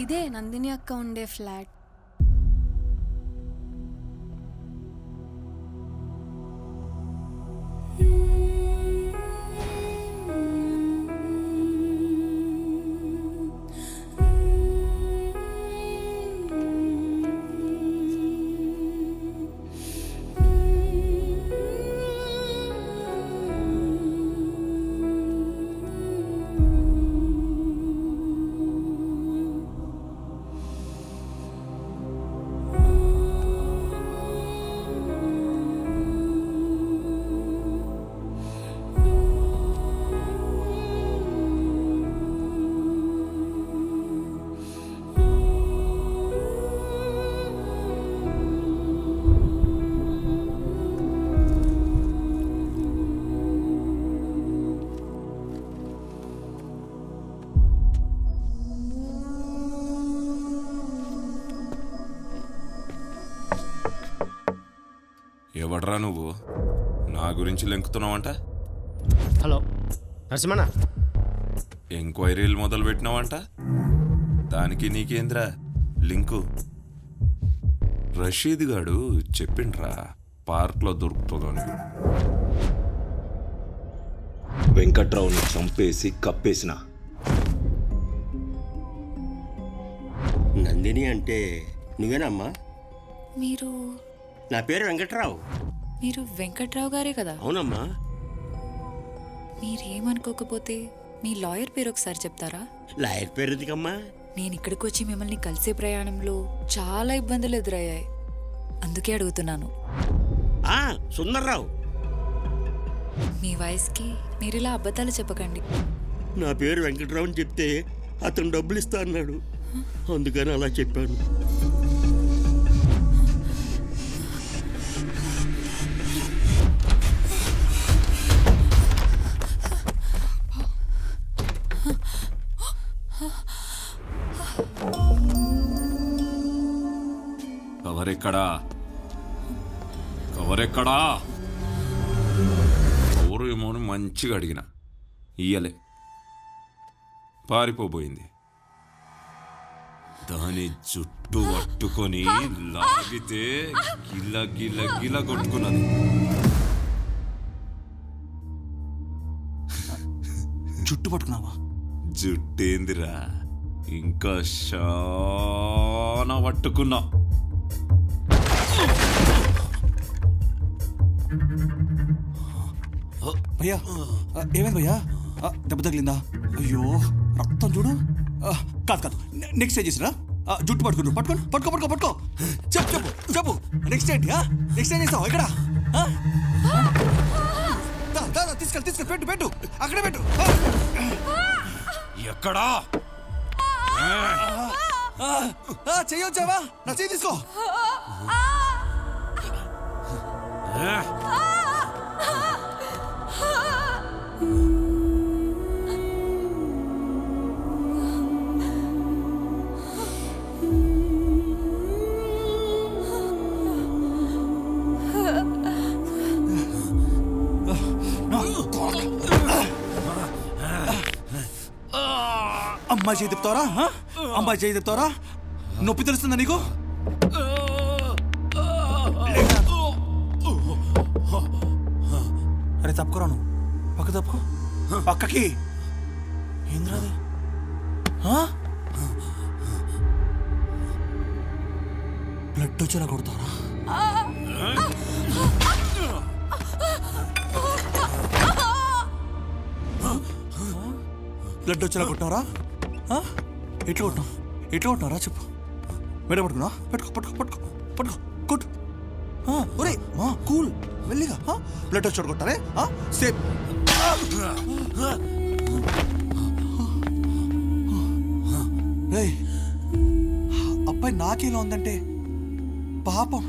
ఇదే నందిని అక్క ఉండే ఫ్లాట్. ఎవడ్రా నువ్వు? నా గురించి లెంకుతున్నావంట? హలో నరసింహన్న. ఎంక్వైరీలు మొదలు పెట్టినావంట? దానికి నీకేంద్రా లింకు? రషీద్ గాడు చెప్పిండ్రా పార్క్లో దొరుకుతుందని. వెంకట్రావుని చంపేసి కప్పేసిన. నందిని అంటే నువ్వేనమ్మా? మీరు? నా పేరు వెంకట్రావు. మీరు వెంకట్రావు గారే కదా? అవునమ్మా. మీరేమనుకోకపోతే మీ లాయర్ పేరు ఒకసారి చెప్తారా? లాయర్ పేరు ఎందుకమ్మా? నేను ఇక్కడికి వచ్చి మిమ్మల్ని కలిసే ప్రయాణంలో చాలా ఇబ్బందులు ఎదురయ్యాయి, అందుకే అడుగుతున్నాను. సుందర్రావు. మీ వయసుకి మీరు ఇలా అబద్ధాలు చెప్పకండి. నా పేరు వెంకట్రావు అని చెప్తే అతను డబ్బులు ఇస్తా అన్నాడు, అందుకని అలా చెప్పాను. కవరెక్కడా? కవరెక్కడా? ఎవరేమో మంచిగా అడిగిన ఇయ్యలే, పారిపోబోయింది. దాని జుట్టు పట్టుకొని లాగితే గిల గిల గిల కొట్టుకున్నది. జుట్టు పట్టుకున్నావా? జుట్టేందిరా, ఇంకా చాలా పట్టుకున్నా. భయ్యా ఏమైంది భయ్యా? దెబ్బ తగిలిందా? అయ్యో రక్తం చూడు. కాదు కాదు, నెక్స్ట్ ఏం చేసిరా? జుట్టు పట్టుకున్నావు. పట్టుకోండి, పట్టుకో పట్టుకో పట్టుకో. చెప్పు చెప్పు చెప్పు. నెక్స్ట్ ఏంటి? నెక్స్ట్ ఏం చేస్తావు? ఎక్కడ? తీసుకెళ్ళి తీసుకెళ్ళి పెట్టు పెట్టు, అక్కడే పెట్టు. ఎక్కడా? చెయ్యొచ్చావా? నా చెయ్యి తీసుకో. అమ్మాయి చేయి తిప్పుతావరా? అమ్మాయి చేయి తిప్పుతావరా? నొప్పి తెలుస్తుందా నీకు? అరే తప్పుకోరా, నువ్వు పక్క తప్పుకో. పక్కకి ఏంద్రాది? బ్లడ్ వచ్చేలా కొడతారా? బ్లడ్ వచ్చేలా కొట్టారా? ఎట్లా కొట్టినావు? ఎట్లా కొట్టినారా చెప్పు. మెడ పట్టుకున్నా? పట్టుకో పట్టుకో పట్టుకో పట్టుకో కొట్టు. ఒరే కూల్ మెల్లిగా. బ్లడ్ వచ్చి కొట్టారే సేమ్. అబ్బాయి నాకేలా ఉందంటే పాపం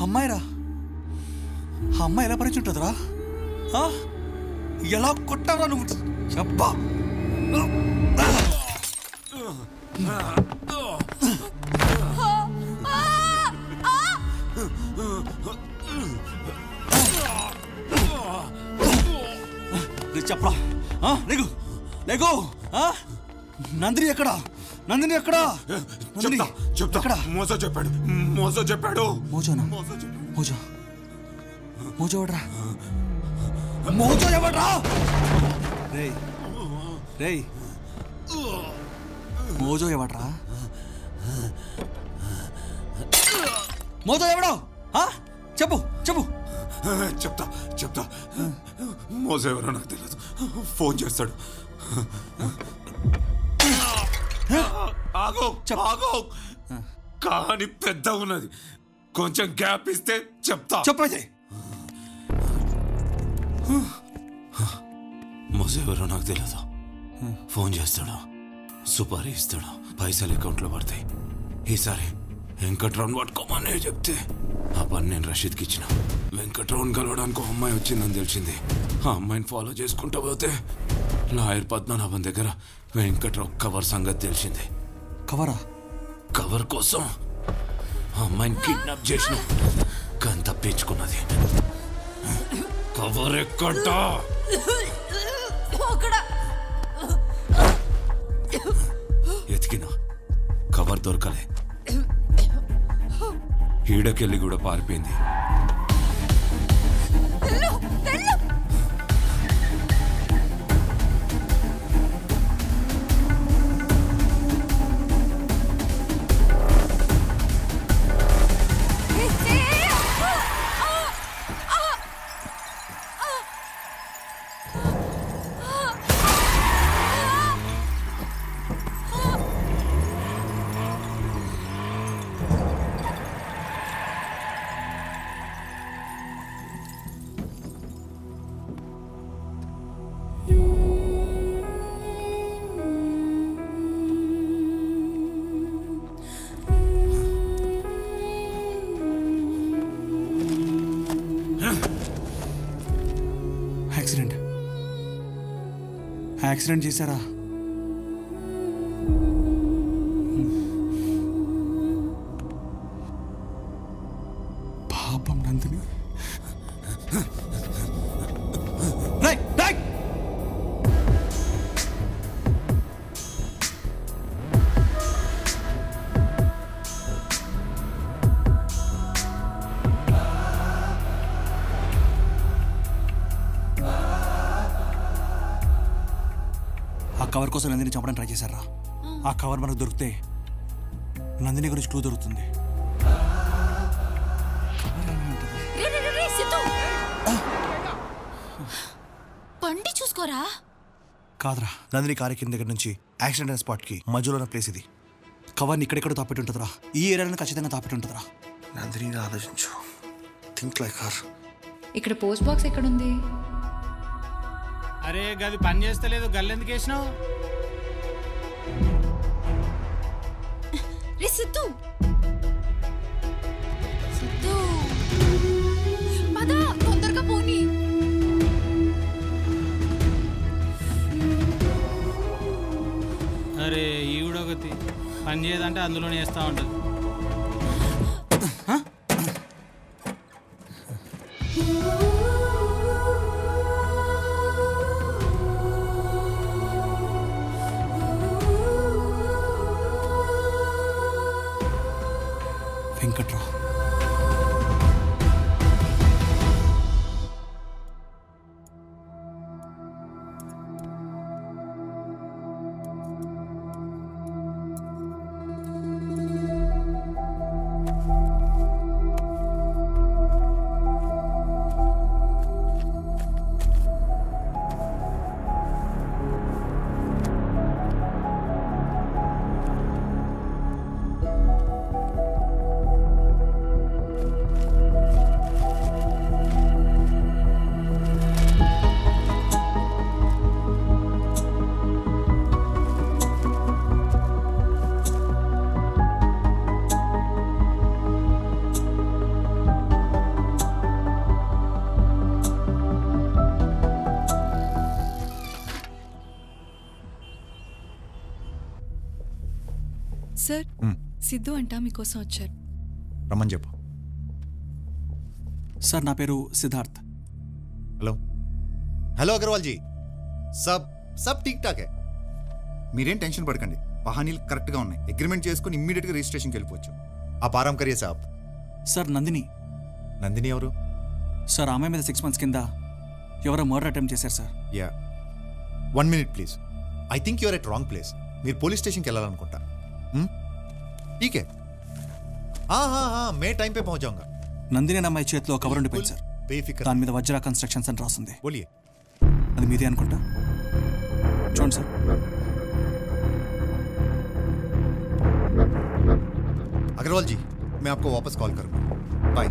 అమ్మాయిరా. అమ్మాయి ఎలా పరిచి ఉంటుందిరా? ఎలా కొట్టారా నువ్వు? అబ్బా చెప్పరా? లేకు లేకు. నందిని ఎక్కడా? నందిని ఎక్కడా? చెప్తా. మోజో చెప్పాడు. మోజో చెప్పాడు. మోజోనా? మోజో మోజో ఎవడ్రా? మోజో ఎవడ్రా? రేయ్ రేయ్ మోజో ఎవడ్రా? మోజో ఎవడో చెప్పు చెప్పు. చెప్తా. మోజో ఎవరో నాకు తెలియదు. ఫోన్ చేస్తాడు. ఆగో కానీ పెద్ద ఉన్నది. కొంచెం గ్యాప్ ఇస్తే చెప్తా. చెప్పైతే. మోజో ఎవరో నాకు తెలియదు. ఫోన్ చేస్తాడు, సుపారీ ఇస్తాడు, పైసలు అకౌంట్లో పడతాయి. ఈసారి వెంకట్రావుని పట్టుకోమని చెప్తే ఆ పని నేను రషీద్కి ఇచ్చిన. వెంకట్రావుని కలవడానికి ఒక అమ్మాయి వచ్చిందని తెలిసింది. ఆ అమ్మాయిని ఫాలో చేసుకుంటూ పోతే లాయర్ పద్మనాభం దగ్గర వెంకట్రావు కవర్ సంగతి తెలిసింది. కవరా? కవర్ కోసం ఆ అమ్మాయిని కిడ్నాప్ చేసిన కానీ తప్పించుకున్నది. కవర్ ఎక్కడా? ఎతికినా కవర్ దొరకలే. ఈడకెళ్ళి కూడా పారిపోయింది. యాక్సిడెంట్ చేశారా? పాపం నందిని. కవర్ కోసం నందిని చంపడానికి ట్రై చేశారా? ఆ కవర్ మనకు దొరికితే నందిని గురించి క్లూ దొరుకుతుంది. బండి చూసుకోరా. కాదురా, నందిని కారు కింద దగ్గర నుంచి యాక్సిడెంట్ అయిన స్పాట్ కి మధ్యలో ఉన్న ప్లేస్ ఇది. కవర్ని ఇక్కడెక్కడ తాపెట్టి ఉంటుందిరా. ఈ ఏరియాలో ఖచ్చితంగా తాపెట్టి ఉంటుందిరా. నందిని ఆలోచించు. Think like her. ఇక్కడ పోస్ట్ బాక్స్ ఎక్కడుంది? అరే గది పని చేస్తలేదు. గల్లెందుకు వేసినావు? రే సిద్ధు సిద్ధు పద తొందరగా పోనీ. అరే ఈవిడొకటి పని చేయదంటే అందులోనే వేస్తూ ఉంటుంది. వెంకట్రావు సార్ సిద్ధు అంట మీకోసం వచ్చారు. రమ్మని చెప్పు. సార్ నా పేరు సిద్ధార్థ్. హలో హలో అగర్వాల్ జీ, సబ్ ఠీక్ ఠాక్ హై. మీరేం టెన్షన్ పడకండి, పహానీలు కరెక్ట్గా ఉన్నాయి. అగ్రిమెంట్ చేసుకుని ఇమ్మీడియట్గా రిజిస్ట్రేషన్కి వెళ్ళిపోవచ్చు. ఆ ఆరామ్ కరియే సాబ్. సార్ నందిని. నందిని ఎవరు? సార్ ఆమె మీద 6 months కింద ఎవరో మర్డర్ అటెంప్ట్ చేశారు sir. Yeah 1 minute please. I think you're at wrong place. మీరు పోలీస్ స్టేషన్కి వెళ్ళాలనుకుంటా. ठीक है, हाँ मैं टाइम पे पहुंच जाऊंगा. నందిని అనే అమ్మాయి చేతిలో కవర్ ఉండిపోయింది సార్. బేఫికర్. దాని మీద వజ్రా కన్స్ట్రక్షన్స్ అని రాస్తుంది. बोलिए. అది మీదే అనుకుంటా. చూడండి సార్. अग्रवाल जी, मैं आपको वापस कॉल करूंगा. बाय.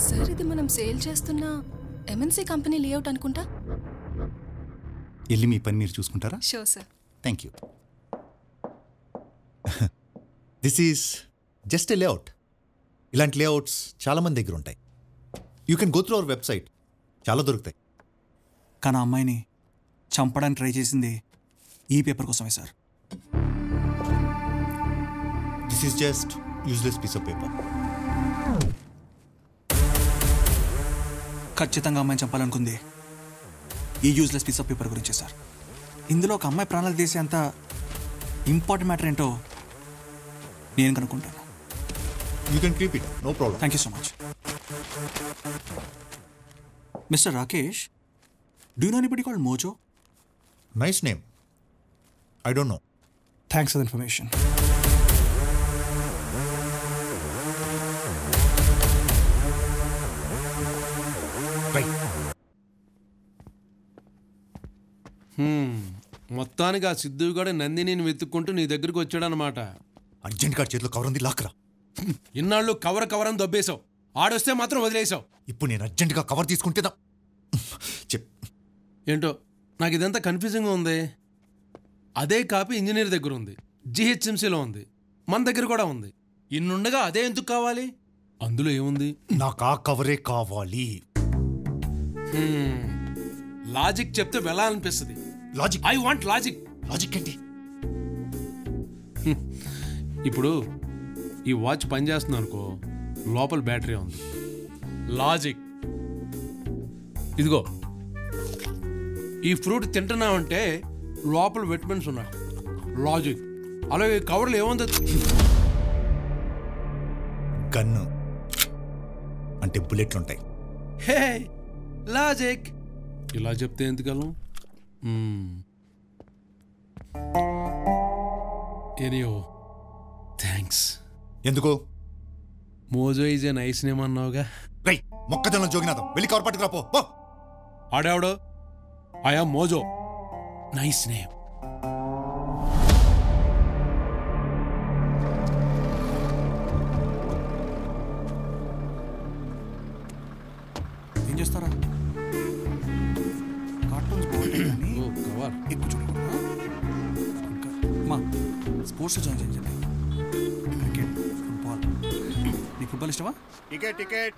సార్ ఇది మనం సేల్ చేస్తున్న ఎంఎన్సీ కంపెనీ లేఅవుట్ అనుకుంటా. వెళ్ళి మీ పని మీరు చూసుకుంటారా? Sure sir. Thank you. This is just a layout. ఇలాంటి లేఅవుట్స్ చాలామంది దగ్గర ఉంటాయి. You can go through our website, చాలా దొరుకుతాయి. కానీ ఆ అమ్మాయిని చంపడానికి ట్రై చేసింది ఈ పేపర్ కోసమే sir. This is just useless piece of paper. ఖచ్చితంగా అమ్మాయిని చంపాలనుకుంది ఈ యూజ్లెస్ పీస్ ఆఫ్ పేపర్ గురించే సార్. ఇందులో ఒక అమ్మాయి ప్రాణాలు తీసే అంత ఇంపార్టెంట్ మ్యాటర్ ఏంటో నేను కనుక్కుంటాను. You can keep it, no problem. Thank you so much. Mister Rakesh, do you know anybody called Mojo? Nice name. I don't know. Thanks for the information. మొత్తానికి ఆ సిద్ధు కూడా నందినిని వెతుక్కుంటూ నీ దగ్గరికి వచ్చాడనమాట. అర్జెంట్ గారి చేతిలో కవర్ ఉంది, లాక్కరా. ఇన్నాళ్ళు కవర్ అని దొబ్బేశావు, ఆడొస్తే మాత్రం వదిలేసావు. ఇప్పుడు నేను అర్జెంటుగా కవర్ తీసుకుంటేదా? ఏంటో నాకు ఇదంతా కన్ఫ్యూజింగ్గా ఉంది. అదే కాపీ ఇంజనీర్ దగ్గర ఉంది, జిహెచ్ఎంసీలో ఉంది, మన దగ్గర కూడా ఉంది. ఇన్నుండగా అదే ఎందుకు కావాలి? అందులో ఏముంది? నాకు ఆ కవరే కావాలి. లాజిక్ చెప్తే వెళ్ళాలనిపిస్తుంది. Logic? I want logic. Logic ఏంటి? ఇప్పుడు ఈ వాచ్ పనిచేస్తుంది అనుకో, లోపల బ్యాటరీ ఉంది. లాజిక్ ఇదిగో, ఈ ఫ్రూట్ తింటున్నామంటే లోపల విటమిన్స్ ఉన్నాయి. లాజిక్. అలాగే కవర్లు ఏముంది? గన్ను అంటే బుల్లెట్లు ఉంటాయి. Hey logic. ఇలా చెప్తే ఎందుకలం? ఎనియో థ్యాంక్స్. ఎందుకు? Mojo is a nice name అన్నావుగా. రై మొక్కజొన్న జోగినాథం, వెళ్ళి కవర్ పట్టుకురా పో. ఆడావిడో I am Mojo, nice name. ఏం చేస్తారా? కార్టూన్స్ బాగుంటాయి కానీ ఎక్కువ చూడకూడదు. మా స్పోర్ట్స్ జాయిన్ చేయండి. Cricket, football. నీకు ఫుట్బాల్ ఇష్టమా? టికెట్ టికెట్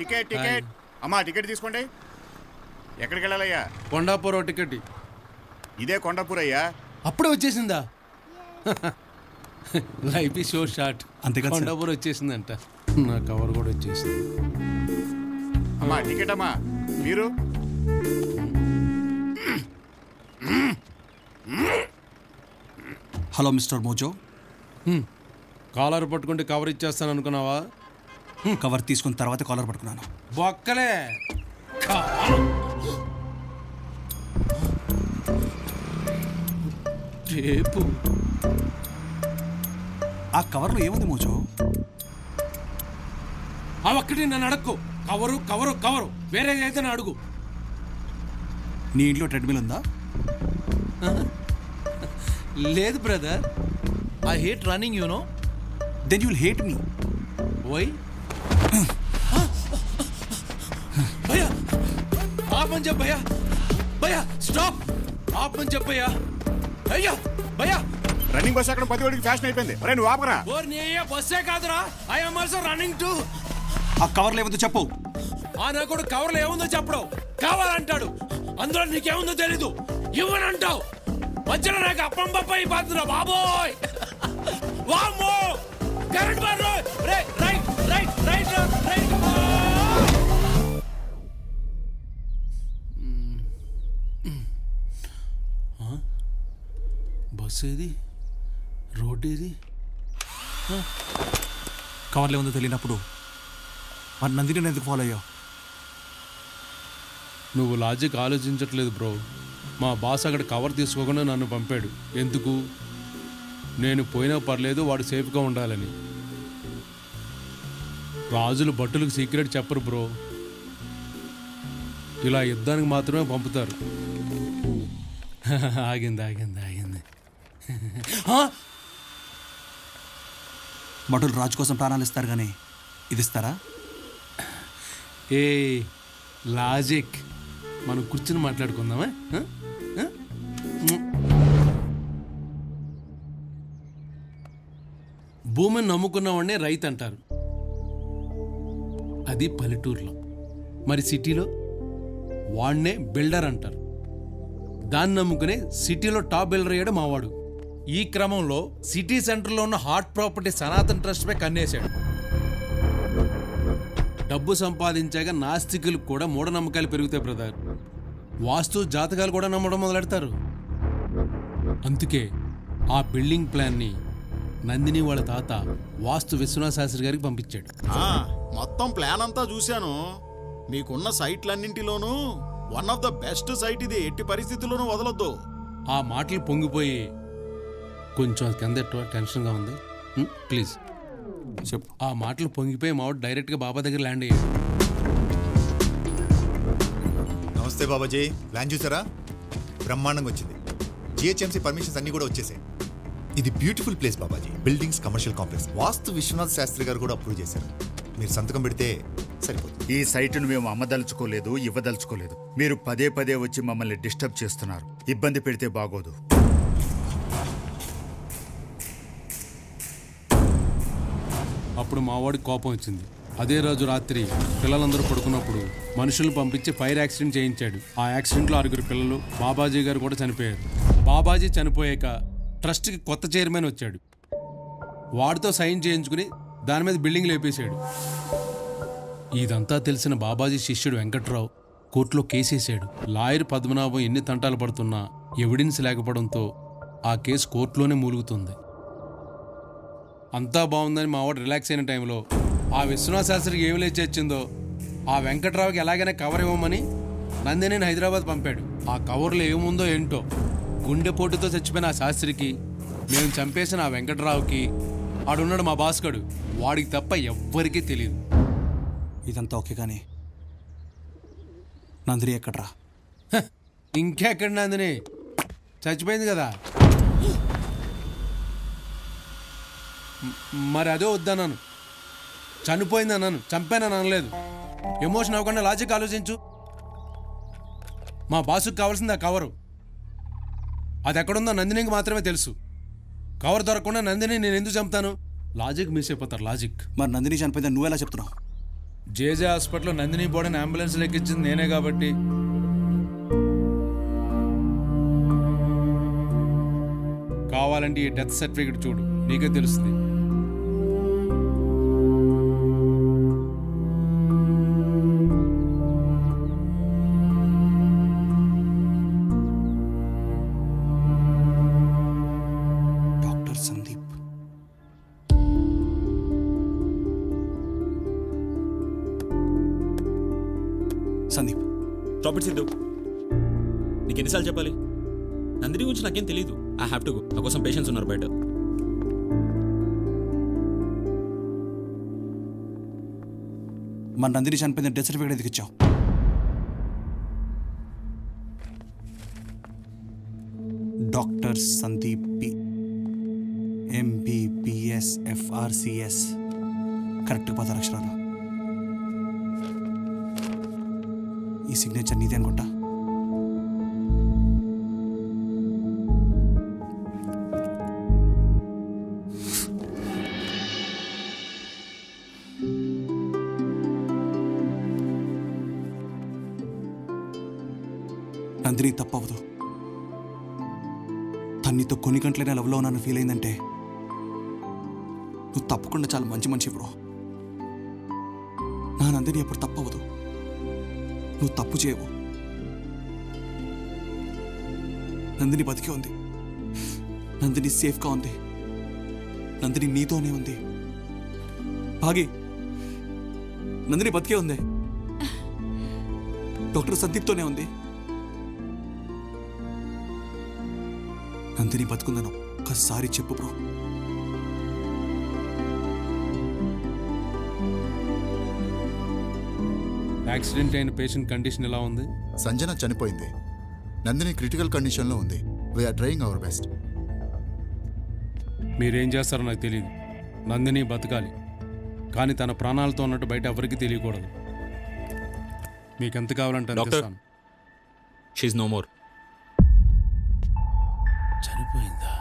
టికెట్ టికెట్ అమ్మా టికెట్ తీసుకోండి. ఎక్కడికి వెళ్ళాలయ్యా? కొండాపూర్ టికెట్. ఇదే కొండాపూర్ అయ్యా. అప్పుడే వచ్చేసిందా? లైఫ్ ఈ షో షార్ట్. అంతేకాదు కొండాపూర్ వచ్చేసిందంట. నా కవర్ కూడా వచ్చేసింది. అమ్మా టికెట్ అమ్మా. మీరు హలో మిస్టర్ మోజో. కాలర్ పట్టుకుంటే కవర్ ఇచ్చేస్తాను అనుకున్నావా? కవర్ తీసుకున్న తర్వాత కాలర్ పట్టుకున్నాను. బొక్కలే. రేపు ఆ కవర్లో ఏముంది మోజో? ఆ ఒక్కటి నన్ను అడక్కు. కవరు కవరు కవరు వేరేదైతే నా అడుగు. నీ ఇంట్లో ట్రెడ్మిల్ ఉందా? లేదు brother. I hate running you know. Then you will hate me. Why? భయ్యా ఆపని చెప్ప భయ్యా. భయ్యా స్టాప్. ఆపని చెప్ప భయ్యా. అయ్యా భయ్యా రన్నింగ్ బస్ అక్కడ 10 వాడికి ఫ్యాషన్ అయిపోయింది. అరే నువ్వు ఆపరా. ఓర్ నీ అయ్యా బస్సే కాదురా. I am also running to. ఆ కవర్లో ఏముందో చెప్పు. ఆ నా కూడా కవర్లో ఏముందో చెప్పడం. కావాలంటాడు. అందులో నీకేముందో తెలీదు. ఇవ్వనంటావు. మధ్యలో నాకు అప్పం పప్ప అయిపోతుందిరా బాబోయ్. వామ్మో కరెంట్ బార్లో right right right right right. Bus ఏది? రోడ్ ఏది? కవర్లో ఏముందో తెలియనప్పుడు మరి నందిని ఎందుకు ఫాలో అయ్యావు? నువ్వు లాజిక్ ఆలోచించట్లేదు బ్రో. మా బాస్ అక్కడ కవర్ తీసుకోకుండా నన్ను పంపాడు. ఎందుకు? నేను పోయినా పర్లేదు, వాడు సేఫ్గా ఉండాలని. రాజులు భటులకు సీక్రెట్ చెప్పరు బ్రో. ఇలా యుద్ధానికి మాత్రమే పంపుతారు. ఆగింది ఆగింది ఆగింది. భటులు రాజు కోసం ప్రాణాలు ఇస్తారు కానీ ఇది ఇస్తారా? ఏ లాజిక్ మనం కూర్చుని మాట్లాడుకుందామా? భూమిని నమ్ముకున్నవాడినే రైతు అంటారు. అది పల్లెటూరులో. మరి సిటీలో వాడినే బిల్డర్ అంటారు. దాన్ని నమ్ముకునే సిటీలో టాప్ బిల్డర్ అయ్యాడు మావాడు. ఈ క్రమంలో సిటీ సెంటర్లో ఉన్న హాట్ ప్రాపర్టీ సనాతన్ ట్రస్ట్పై కన్నేశాడు. డబ్బు సంపాదించాక నాస్తికులకు కూడా మూఢనమ్మకాలు పెరుగుతాయి బ్రదర్. వాస్తు జాతకాలు కూడా నమ్మడం మొదలెడతారు. అందుకే ఆ బిల్డింగ్ ప్లాన్ని నందిని వాళ్ళ తాత వాస్తు విశ్వనాథ శాస్త్రి గారికి పంపించాడు. మొత్తం ప్లాన్ అంతా చూశాను. మీకున్న సైట్లన్నింటిలోనూ one of the best site ఇది. ఎట్టి పరిస్థితుల్లోనూ వదలొద్దు. ఆ మాటలు పొంగిపోయి కొంచెం కింద టెన్షన్గా ఉంది. ప్లీజ్ చెప్పు. ఆ మాటలు పొంగిపోయి మావాడు డైరెక్ట్గా బాబా దగ్గర ల్యాండ్ అయ్యాడు. నమస్తే బాబాజీ. ప్లాన్ చూసారా? బ్రహ్మాండంగా వచ్చింది. జిహెచ్ఎంసీ పర్మిషన్స్ అన్ని కూడా వచ్చేసాయి. ఇది beautiful place Babaji. Buildings, commercial complex. Vastu Vishwanath Shastri గారు కూడా అప్రూవ్ చేశారు. మీరు సంతకం పెడితే సరిపోతుంది. ఈ సైటును మేము అమ్మదలుచుకోలేదు, ఇవ్వదలుచుకోలేదు. మీరు పదే పదే వచ్చి మమ్మల్ని డిస్టర్బ్ చేస్తున్నారు. ఇబ్బంది పెడితే బాగోదు. అప్పుడు మావాడికి కోపం వచ్చింది. అదే రోజు రాత్రి పిల్లలందరూ పడుకున్నప్పుడు మనుషులను పంపించి ఫైర్ యాక్సిడెంట్ చేయించాడు. ఆ యాక్సిడెంట్లో 6 పిల్లలు, బాబాజీ గారు కూడా చనిపోయారు. బాబాజీ చనిపోయాక ట్రస్ట్కి కొత్త చైర్మన్ వచ్చాడు. వాడితో సైన్ చేయించుకుని దాని మీద బిల్డింగ్ లేపేశాడు. ఇదంతా తెలిసిన బాబాజీ శిష్యుడు వెంకట్రావు కోర్టులో కేసేశాడు. లాయర్ పద్మనాభం ఎన్ని తంటాలు పడుతున్నా ఎవిడెన్స్ లేకపోవడంతో ఆ కేసు కోర్టులోనే మూలుగుతుంది. అంతా బాగుందని మావాడు రిలాక్స్ అయిన టైంలో ఆ విశ్వనాథ శాస్త్రికి ఏమి లేచి వచ్చిందో ఆ వెంకట్రావుకి ఎలాగైనా కవర్ ఇవ్వమని నందిని హైదరాబాద్ పంపాడు. ఆ కవర్లో ఏముందో ఏంటో గుండెపోటుతో చచ్చిపోయిన ఆ శాస్త్రికి, మేము చంపేసిన ఆ వెంకట్రావుకి, ఆడున్నాడు మా భాస్కడు, వాడికి తప్ప ఎవ్వరికీ తెలియదు. ఇదంతా ఓకే కానీ నందిని ఎక్కడ్రా? ఇంకెక్కడ నందిని? చచ్చిపోయింది కదా. మరి అదే వద్దన్నాను. చనిపోయింది అన్నాను, చంపానని అనలేదు. ఎమోషన్ అవ్వకుండా లాజిక్ ఆలోచించు. మా బాసుకు కావాల్సింది ఆ కవరు. అది ఎక్కడుందో నందినికి మాత్రమే తెలుసు. కవర్ దొరకకుండా నందిని నేను ఎందుకు చంపుతాను? లాజిక్ మిస్ అయిపోతారు, లాజిక్. మరి నందిని చనిపోయిందని నువ్వెలా చెప్తున్నావు? జేజే హాస్పిటల్లో నందిని బాడీని అంబులెన్స్ లెక్కించింది నేనే కాబట్టి. కావాలంటే ఈ డెత్ సర్టిఫికేట్ చూడు, నీకే తెలుస్తుంది. Doctor Sandeep. Sandeep, stop it Siddhu. నీకు ఎన్నిసార్లు చెప్పాలి? నందిని గురించి నాకేం తెలియదు. I have to go. నా కోసం పేషెంట్స్ ఉన్నారు బయట. మన నందిని చనిపోయిన డెత్ సర్టిఫికేట్ ఎందుకు ఇచ్చావు? Doctor Sandeep P, MBBS FRCS. కరెక్ట్గా 10 అక్షరాలు. ఈ సిగ్నేచర్ నీదే అనుకుంటా. నందిని తప్పవదు. తన్నితో కొన్ని గంటలైనా లవ్లో ఉన్నాను ఫీల్ అయిందంటే నువ్వు తప్పకుండా చాలా మంచి మనిషి బ్రో. నా నందిని ఎప్పుడు తప్పవదు. నువ్వు తప్పు చేయవు. నందిని బతికే ఉంది. నందిని సేఫ్గా ఉంది. నందిని నీతోనే ఉంది. భాగి, నందిని బతికే ఉంది. డాక్టర్ సందీప్తోనే ఉంది. నందిని బతుకుందను ఒక్కసారి చెప్పు బ్రో. యాక్సిడెంట్ అయిన పేషెంట్ కండిషన్ ఎలా ఉంది? సంజన చనిపోయింది. నందిని క్రిటికల్ కండిషన్లో ఉంది. We're trying our best. మీరేం చేస్తారో నాకు తెలియదు. నందిని బతకాలి, కానీ తన ప్రాణాలతో ఉన్నట్టు బయట ఎవరికి తెలియకూడదు. మీకు ఎంత కావాలంటే అందిస్తాను. షీఈ్ నో మోర్. చనిపోయిందా?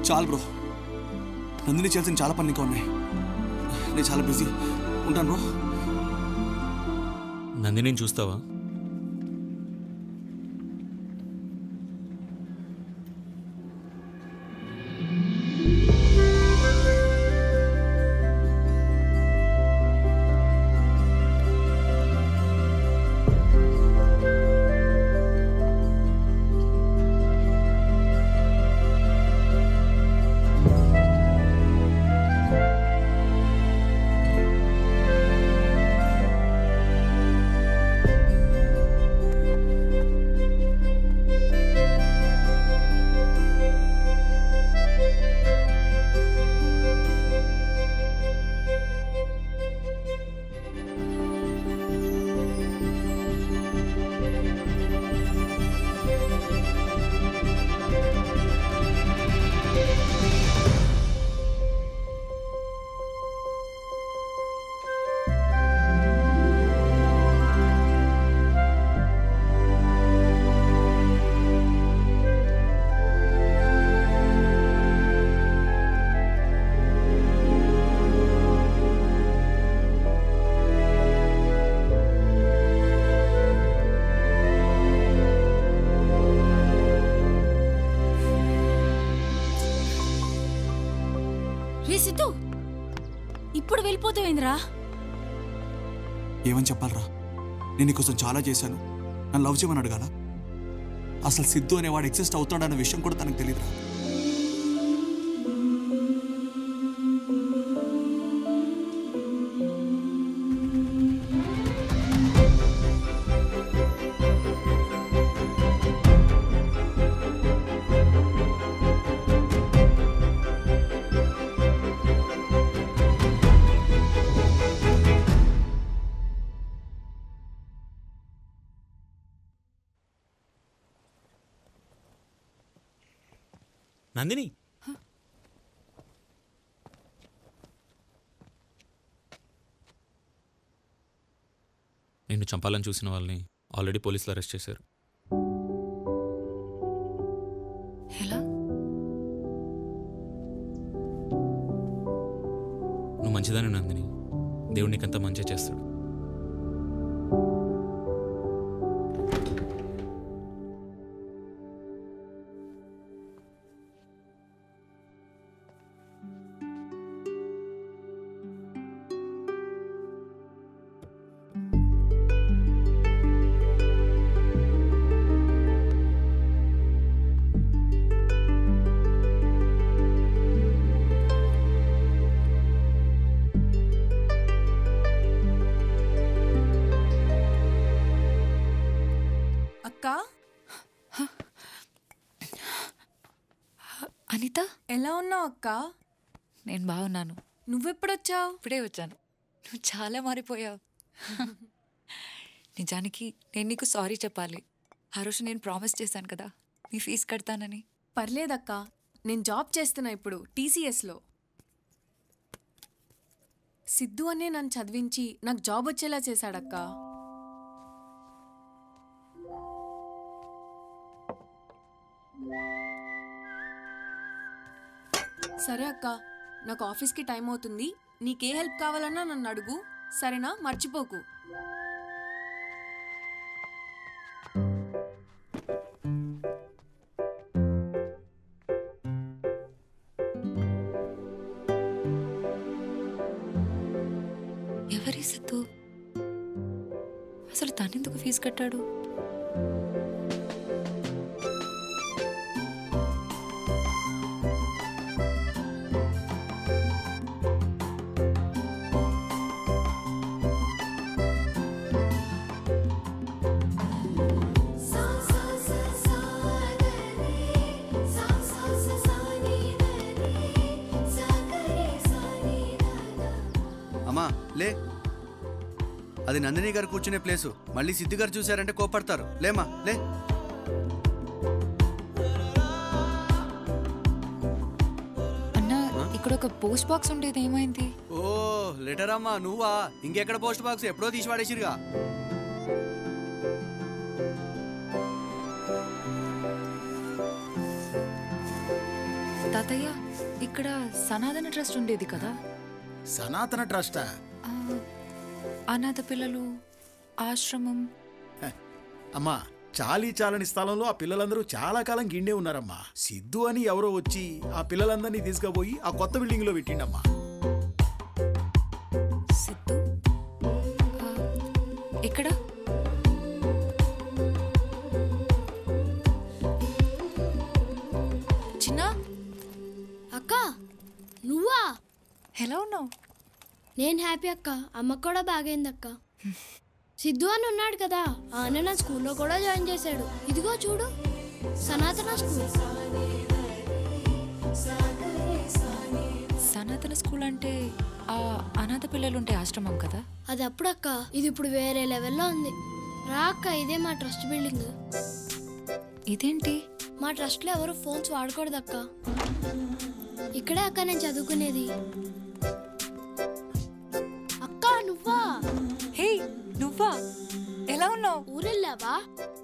చాలు బ్రో. నందిని చేయాల్సిన చాలా పనులు ఇంకా ఉన్నాయి. నేను చాలా బిజీ ఉంటాను బ్రో. నందిని చూస్తావా? సిద్ధు, ఇప్పుడు వెళ్ళిపోతావేంద్రా? ఏమని చెప్పాలరా? నేను నీకోసం చాలా చేశాను. నన్ను లవ్ చేయమని అడగాల? అసలు సిద్ధు అనేవాడు ఎగ్జిస్ట్ అవుతాడన్న విషయం కూడా తనకు తెలియదురా. నందిని నిన్ను చంపాలని చూసిన వాళ్ళని ఆల్రెడీ పోలీసులు అరెస్ట్ చేశారు. ఎలా? నువ్వు మంచిదాని నందిని, దేవుడు నీకంతా మంచి చేస్తాడు. అనిత, ఎలా ఉన్నావు అక్క? నేను బాగున్నాను. నువ్వెప్పుడొచ్చావు? ఇప్పుడే వచ్చాను. నువ్వు చాలా మారిపోయావు. నిజానికి నేను నీకు సారీ చెప్పాలి. ఆ రోజు నేను ప్రామిస్ చేశాను కదా నీ ఫీజు కడతానని. పర్లేదక్క, నేను జాబ్ చేస్తున్నా ఇప్పుడు TCSలో. సిద్ధు అనే నన్ను చదివించి నాకు జాబ్ వచ్చేలా చేశాడక్క. సరే అక్క, నాకు ఆఫీస్కి టైం అవుతుంది. నీకే హెల్ప్ కావాలన్నా నన్ను అడుగు, సరేనా? మర్చిపోకు. ఎవరి సిద్ధు? అసలు తనెందుకు ఫీజు కట్టాడు? అమ్మా లే, అది నందిని గారు కూర్చునే ప్లేసు. మళ్ళీ సిద్ధు గారు చూశారంటే కోపడతారు. లేమా లే. అన్నా, ఇక్కడ ఒక పోస్ట్ బాక్స్ ఉండేది, ఏమైంది? ఓ లెటర్ అమ్మా, నువ్వా? ఇంకెక్కడ పోస్ట్ బాక్స్? ఎప్పుడో తీసి పడేసిరుగా. తాతయ్య, ఇక్కడ సనాతన ట్రస్ట్ ఉండేది కదా? సనాతన ట్రస్టా? అనాథ పిల్లలు ఆశ్రమం. అమ్మా, చాలీ చాలని స్థలంలో ఆ పిల్లలందరూ చాలా కాలం గిండే ఉన్నారమ్మా. సిద్ధు అని ఎవరో వచ్చి ఆ పిల్లలందరినీ తీసుకుపోయి ఆ కొత్త బిల్డింగ్ లో పెట్టిండమ్మా. సిద్ధు ఎక్కడ? చిన్న అక్క, నువ్వా? ఎలా ఉన్నావు? నేను హ్యాపీ అక్క. అమ్మకు కూడా బాగైంది అక్క. సిద్ధు అని ఉన్నాడు కదా, ఆ అన్న నా స్కూల్లో కూడా జాయిన్ చేశాడు. ఇదిగో చూడు, సనాతన స్కూల్. సనాతన స్కూల్ అంటే ఆ అనాథ పిల్లలుంటే ఆశ్రమం కదా? అది అప్పుడక్క, ఇది ఇప్పుడు వేరే లెవెల్లో ఉంది. రా అక్క, ఇదే మా ట్రస్ట్ బిల్డింగ్. ఇదేంటి? మా ట్రస్ట్లో ఎవరు ఫోన్స్ వాడకూడదు అక్క. ఇక్కడే అక్క నేను చదువుకునేది. అక్క, నువ్వా? హే, నువ్వా? ఎలా ఉన్నావు? ఊరెళ్ళావా?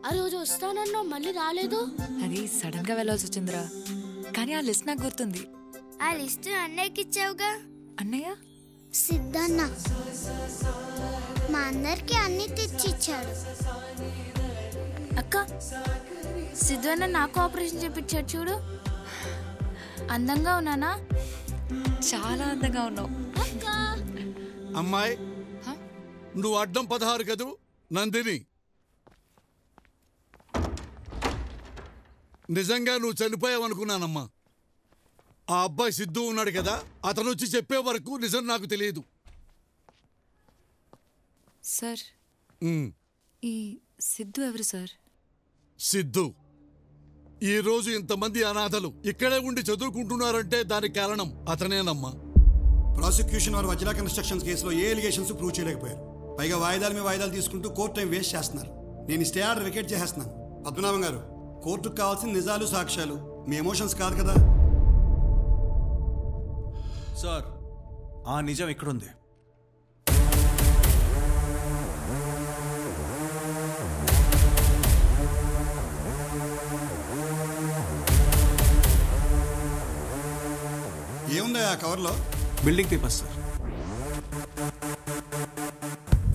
ఆ రోజు వస్తానన్నావు, మళ్ళీ రాలేదు. అది సడన్ గా వెళ్ళాల్సి వచ్చిందిరా, కానీ ఆ లిస్ట్ నాకు గుర్తుంది. ఆ లిస్ట్ అన్నయ్యకి ఇచ్చావుగా. అన్నయ్య? సిద్ధన్న మా అందరికి అన్ని తెచ్చిచ్చాడు. అక్క, సిద్ధు అన్న నాకు ఆపరేషన్ చేపించాడు చూడు. అందంగా ఉన్నానా? చాలా అందంగా ఉన్నావు. అమ్మాయి, నువ్వు అడ్డం 16 కదూ నందిని. నిజంగా నువ్వు చనిపోయావనుకున్నానమ్మా. ఆ అబ్బాయి సిద్ధు ఉన్నాడు కదా, అతను వచ్చి చెప్పే వరకు నిజం నాకు తెలియదు. సార్, ఈ సిద్ధు ఎవరు సార్? సిద్ధు ఈ రోజు ఇంతమంది అనాథలు ఇక్కడే ఉండి చదువుకుంటున్నారంటే దానికి కారణం అతనేనమ్మా. ప్రాసిక్యూషన్ వారు వజ్రా కన్స్ట్రక్షన్స్ కేసులో ఏ ఎలిగేషన్స్ ప్రూవ్ చేయలేకపోయారు. పైగా వాయిదాల మీద వాయిదాలు తీసుకుంటూ కోర్టు టైం వేస్ట్ చేస్తున్నారు. నేను స్టే ఆర్డర్ వికెట్ చేసేస్తున్నాను. పద్మనాభం గారు, కోర్టుకు కావాల్సిన నిజాలు సాక్ష్యాలు, మీ ఎమోషన్స్ కాదు కదా. సార్ ఆ నిజం ఎక్కడుంది? ఏముంది ఆ కవర్లో? Building papers sir.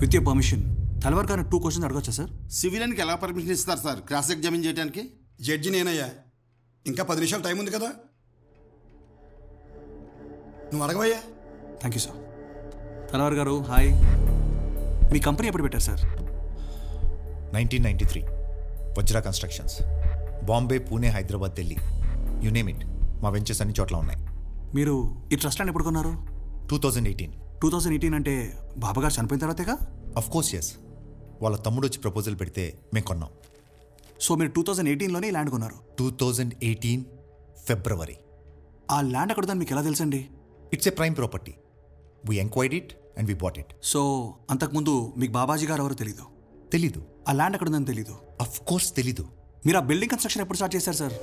With your permission Talwar గారిని 2 క్వశ్చన్స్ అడగొచ్చా సార్? సివిలియన్కి ఎలా పర్మిషన్ ఇస్తారు సార్ క్రాస్ ఎగ్జామిన్ చేయడానికి? జడ్జి నేనయ్యా. ఇంకా 10 నిమిషాలు టైం ఉంది కదా, నువ్వు అడగవయ్యా. Thank you sir. తల్వార్ గారు హాయ్. మీ కంపెనీ ఎప్పుడు పెట్టారు sir? 1993 Vajra constructions. Bombay, Pune, Hyderabad, Delhi, you name it, మా వెంచర్స్ అన్ని చోట్ల ఉన్నాయి. మీరు ఈ ట్రస్ట్ ల్యాండ్ ఎప్పుడు కొన్నారు? 2018. 2018 అంటే బాబాగారు చనిపోయిన తర్వాతేగా? Of course yes. వాళ్ళ తమ్ముడు వచ్చి ప్రపోజల్ పెడితే మేము కొన్నాం. సో మీరు 2018లోనే ఈ ల్యాండ్ కొన్నారు? 2018 ఫిబ్రవరి. ఆ ల్యాండ్ అక్కడుందని మీకు ఎలా తెలుసండి? It's a prime property. We enquired it and we bought it. So అంతకుముందు మీకు బాబాజీ గారు ఎవరో తెలీదు? తెలీదు. ఆ ల్యాండ్ అక్కడుందని తెలీదు? అఫ్ కోర్స్ తెలీదు. మీరు ఆ బిల్డింగ్ కన్స్ట్రక్షన్ ఎప్పుడు స్టార్ట్ చేశారు సార్?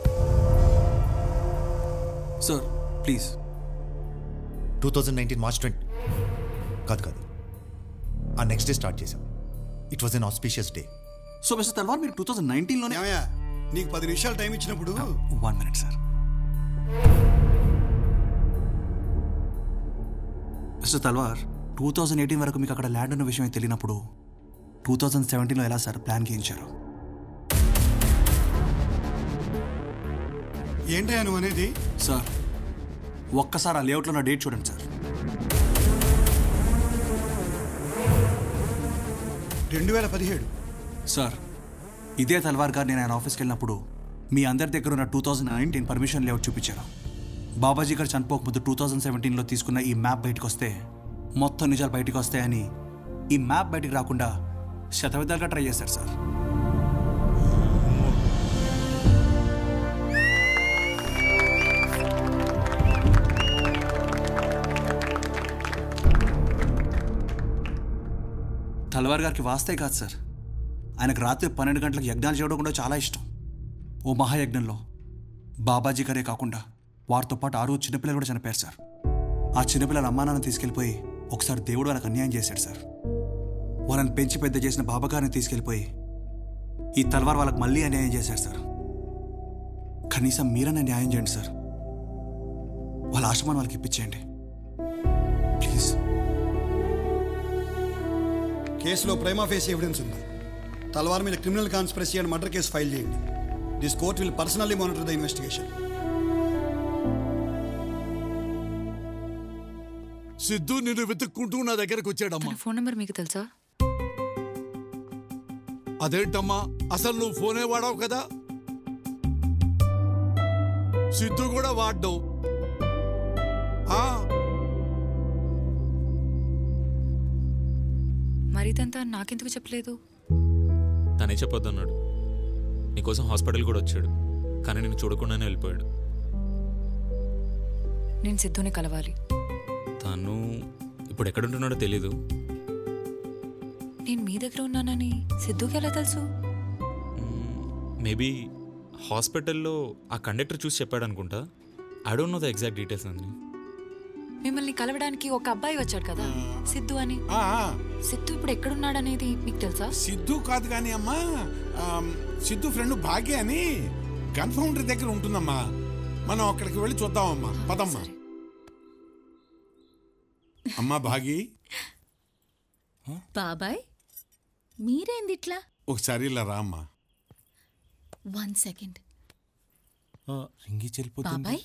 Sir please. 2019 మార్చ్ 20 కాదు ఆ నెక్స్ట్ డే స్టార్ట్ చేసాం. It was an auspicious day. So mister Talwar మీరు 2019లోనే? నీకు 10 నిమిషాలు టైం ఇచ్చినప్పుడు 1 minute సార్. మిస్టర్ తల్వార్ 2018 వరకు మీకు అక్కడ ల్యాండ్ ఉన్న విషయం తెలియనప్పుడు 2017లో ఎలా సార్ ప్లాన్ గీయించారు? ఏంటయ్యా నువ్వు అనేది? సార్ ఒక్కసారి ఆ లేఅవుట్లో ఉన్న డేట్ చూడండి సార్. 2017. సార్ ఇదే తల్వార్ గారు నేను ఆయన ఆఫీస్కి వెళ్ళినప్పుడు మీ అందరి దగ్గర ఉన్న 2019 పర్మిషన్ లేఅవుట్ చూపించారు. బాబాజీ గారు చనిపోకముందు 2017లో తీసుకున్న ఈ మ్యాప్ బయటకు వస్తే మొత్తం నిజాలు బయటకు వస్తాయని ఈ మ్యాప్ బయటికి రాకుండా శతవిధాలుగా ట్రై చేశారు సార్. తల్వార్ గారికి వాస్తే కాదు సార్, ఆయనకు రాత్రి 12 గంటలకు యజ్ఞాలు చేయడం కూడా చాలా ఇష్టం. ఓ మహాయజ్ఞంలో బాబాజీ గారే కాకుండా వారితో పాటు 6 చిన్నపిల్లలు కూడా చనిపోయారు సార్. ఆ చిన్నపిల్లల అమ్మానాన్ని తీసుకెళ్ళిపోయి ఒకసారి దేవుడు వాళ్ళకి అన్యాయం చేశాడు సార్. వాళ్ళని పెంచి పెద్ద చేసిన బాబాగారిని తీసుకెళ్ళిపోయి ఈ తల్వార్ వాళ్ళకి మళ్ళీ అన్యాయం చేశారు సార్. కనీసం మీరన్నా న్యాయం చేయండి సార్. వాళ్ళ ఆశ్రమాన్ని వాళ్ళకి ఇప్పించేయండి ప్లీజ్. కేసులో ప్రైమా ఫేస్ ఎవిడెన్స్ ఉంది. తల్వార్ మీద criminal conspiracy and murder case file చేయండి. This court will personally monitor the investigation. Sidhu నిన్ను వెతుక్కుంటూ నా దగ్గరకు వచ్చాడమ్మా. ఫోన్ నెంబర్ మీకు తెలుసా? అదేంటమ్మా, అసలు నువ్వు ఫోనే వాడావు కదా? సిద్ధు కూడా వాడ్డావు. మరిదంతా నాకెందుకు చెప్పలేదు? తనే చెప్పొద్దన్నాడు. నీకోసం హాస్పిటల్ కూడా వచ్చాడు, కానీ నేను చూడకుండానే వెళ్ళిపోయాడు. నేను సిద్ధుని కలవాలి. తను ఇప్పుడు ఎక్కడుంటున్నాడో తెలీదు. నేను మీ దగ్గర ఉన్నానని సిద్ధుకి ఎలా తెలుసు? మేబీ హాస్పిటల్లో ఆ కండక్టర్ చూసి చెప్పాడు అనుకుంటా. I don't know the exact details అండి. మిమ్మల్ని కలవడానికి ఒక అబ్బాయి వచ్చాడు కదా, సిద్ధు అని. సిద్ధు ఇప్పుడు ఎక్కడున్నాడనేది మీకు తెలుసా? సిద్ధు కాదు కానీ అమ్మా, సిద్ధు ఫ్రెండ్ భాగ్య అని గన్ ఫౌండరీ దగ్గర ఉంటుందమ్మా. మనం అక్కడికి వెళ్ళి చూద్దామమ్మా, పదమ్మా. అమ్మా భాగి. బాబాయ్ మీరేంది ఇట్లా? ఒకసారి ఇలా రా అమ్మా. 1 second. రింగి చెల్లిపోతుంది. బాబాయ్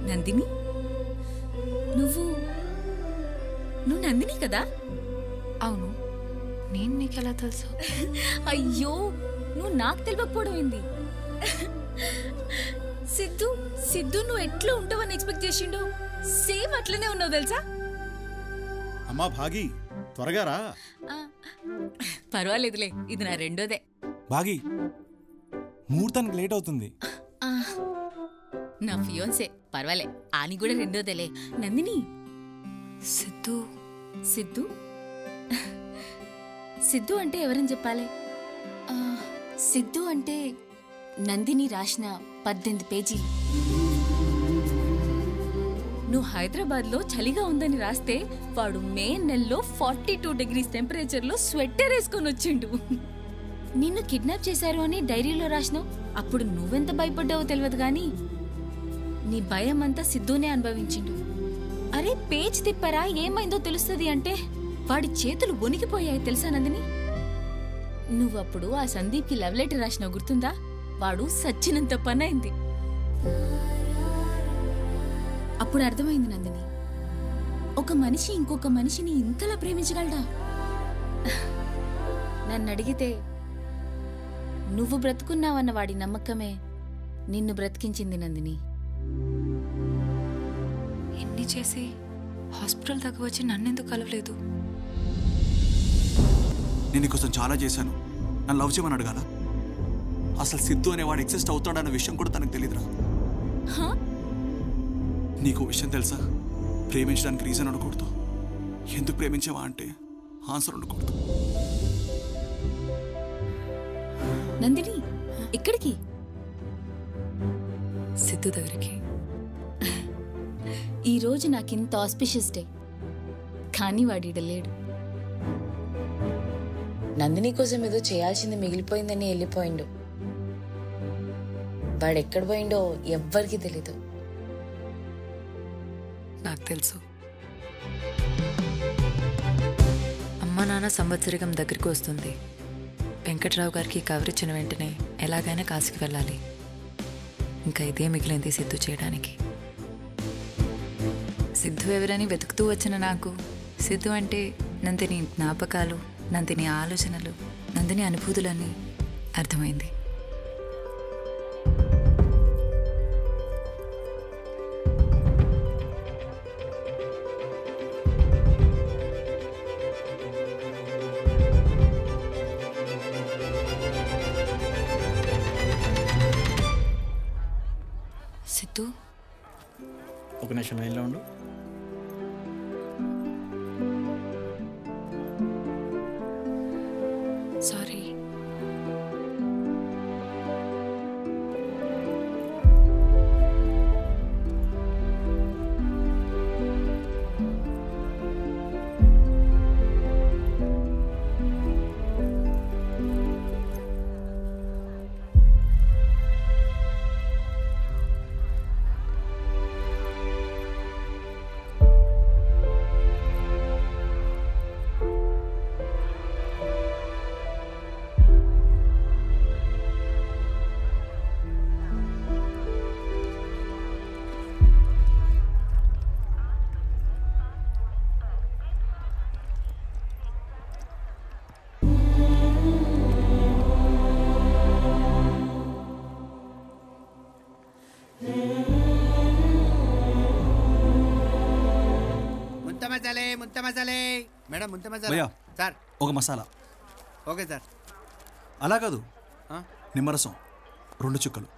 నందిని, నువ్వు నందిని కదా? అవును. నేను నీకెలా తెలుసు? అయ్యో, నువ్వు నాకు తెలియకపోవడం ఏంది? సిద్ధు నువ్వు ఎట్లా ఉంటావని ఎక్స్పెక్ట్ చేసిండు, సేమ్ అట్లనే ఉన్నావు తెలుసా? అమ్మా భాగి, త్వరగా రా. పర్వాలేదులే, ఇది నా రెండోదే. భాగి, ముహూర్తానికి లేట్ అవుతుంది. నా ఫియోన్సే, పర్వాలే, ఆని కూడా రెండోదేలే. నందిని, సిద్ధు అంటే ఎవరని చెప్పాలి? సిద్ధు అంటే నందిని రాసిన 18 పేజీలు. నువ్వు హైదరాబాద్లో చలిగా ఉందని రాస్తే వాడు మే నెలలో 42 degrees టెంపరేచర్లో స్వెట్టర్ వేసుకొని వచ్చిండు. నిన్ను కిడ్నాప్ చేశారు అని డైరీలో రాసినావు. అప్పుడు నువ్వెంత భయపడ్డావో తెలియదు గాని నీ భయం అంతా సిద్ధునే అనుభవించిండు. అరే పేజ్ తిప్పరా ఏమైందో తెలుస్తుంది అంటే వాడి చేతులు వణికిపోయాయి తెలుసా నందిని. నువ్వప్పుడు ఆ సందీప్కి లవ్ లెటర్ రాసినావు గుర్తుందా? వాడు సచ్చినంత పనైంది. అప్పుడు అర్థమైంది నందిని, ఒక మనిషి ఇంకొక మనిషిని ఇంతలా ప్రేమించగలడా? నన్ను అడిగితే నువ్వు బ్రతుకున్నావన్న వాడి నమ్మకమే నిన్ను బ్రతికించింది నందిని. ఎన్ని చేసి హాస్పిటల్ దాకా వచ్చి నన్నెందుకు కలవలేదు? నేను నీకోసం చాలా చేశాను. నన్ను లవ్ చేయమని అడగాల? అసలు సిద్ధు అనేవాడు ఎగ్జిస్ట్ అవుతాడన్న విషయం కూడా తనకు తెలియదురా. నీకు విషయం తెలుసా? ప్రేమించడానికి రీజన్ ఉండకూడదు. ఎందుకు ప్రేమించావా అంటే ఆన్సర్ ఉండకూడదు. నందిని ఎక్కడికి? సిద్ధు దగ్గరికి. ఈరోజు నాకింత ఆస్పిషియస్ డే, కానీ వాడిడ లేడు. నందిని కోసం ఏదో చేయాల్సింది మిగిలిపోయిందని వెళ్ళిపోయిండు. వాడెక్కడ పోయిండో ఎవ్వరికి తెలీదు. నాకు తెలుసు. అమ్మ నాన్న సంవత్సరికం దగ్గరికి వస్తుంది. వెంకట్రావు గారికి కవర్ ఇచ్చిన వెంటనే ఎలాగైనా కాశీకి వెళ్ళాలి. ఇంకా ఇదే మిగిలింది సిద్ధు చేయడానికి. సిద్ధు ఎవరని వెతుకుతూ వచ్చిన నాకు సిద్ధు అంటే నందిని జ్ఞాపకాలు, నందిని ఆలోచనలు, నందిని అనుభూతులని అర్థమైంది. సిద్ధు ఒక నిమిషం లైన్లో ఉండు. సారీ. మేడం ముంత మసాలా భయ్యా సార్. ఒక మసాలా. Okay sir. అలా కాదు, నిమ్మరసం 2 చుక్కలు.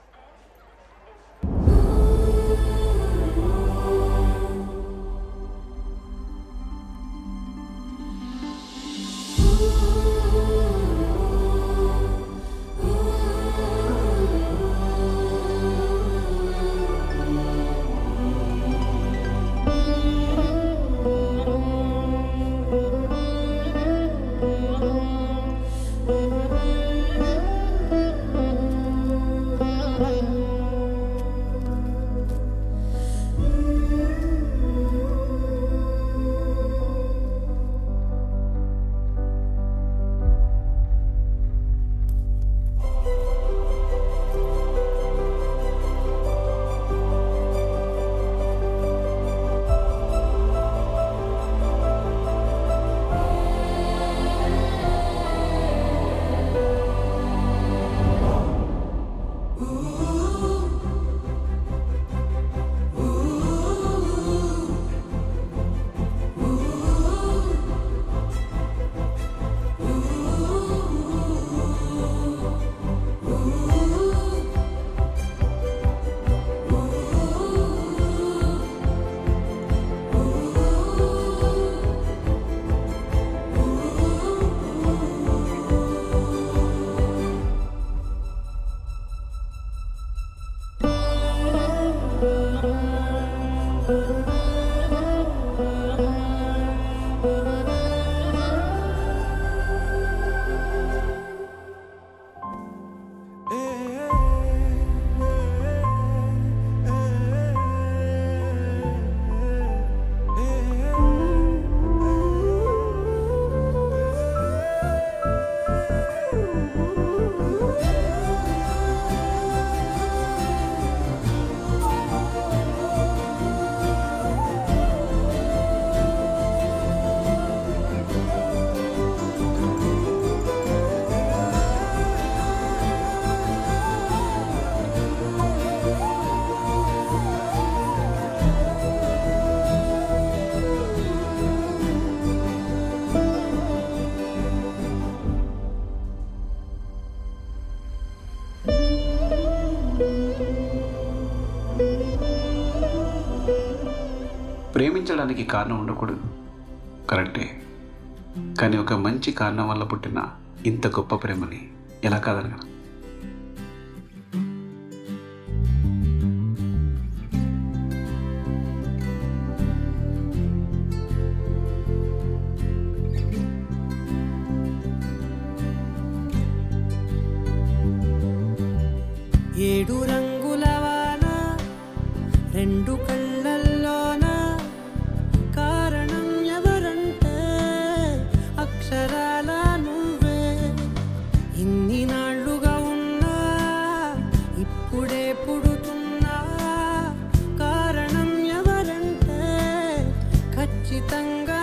ప్రేమించడానికి కారణం ఉండకూడదు, కరెక్టే. కానీ ఒక మంచి కారణం వల్ల పుట్టిన ఇంత గొప్ప ప్రేమని ఎలా కాదనగలను? ఏడు రంగుల వాన రెండు కళ్ళల్లోన కారణం ఎవరంటే అక్షరాల నువ్వే. ఇన్ని నాళ్ళుగా ఉన్నా ఇప్పుడే పుడుతున్నా కారణం ఎవరంటే ఖచ్చితంగా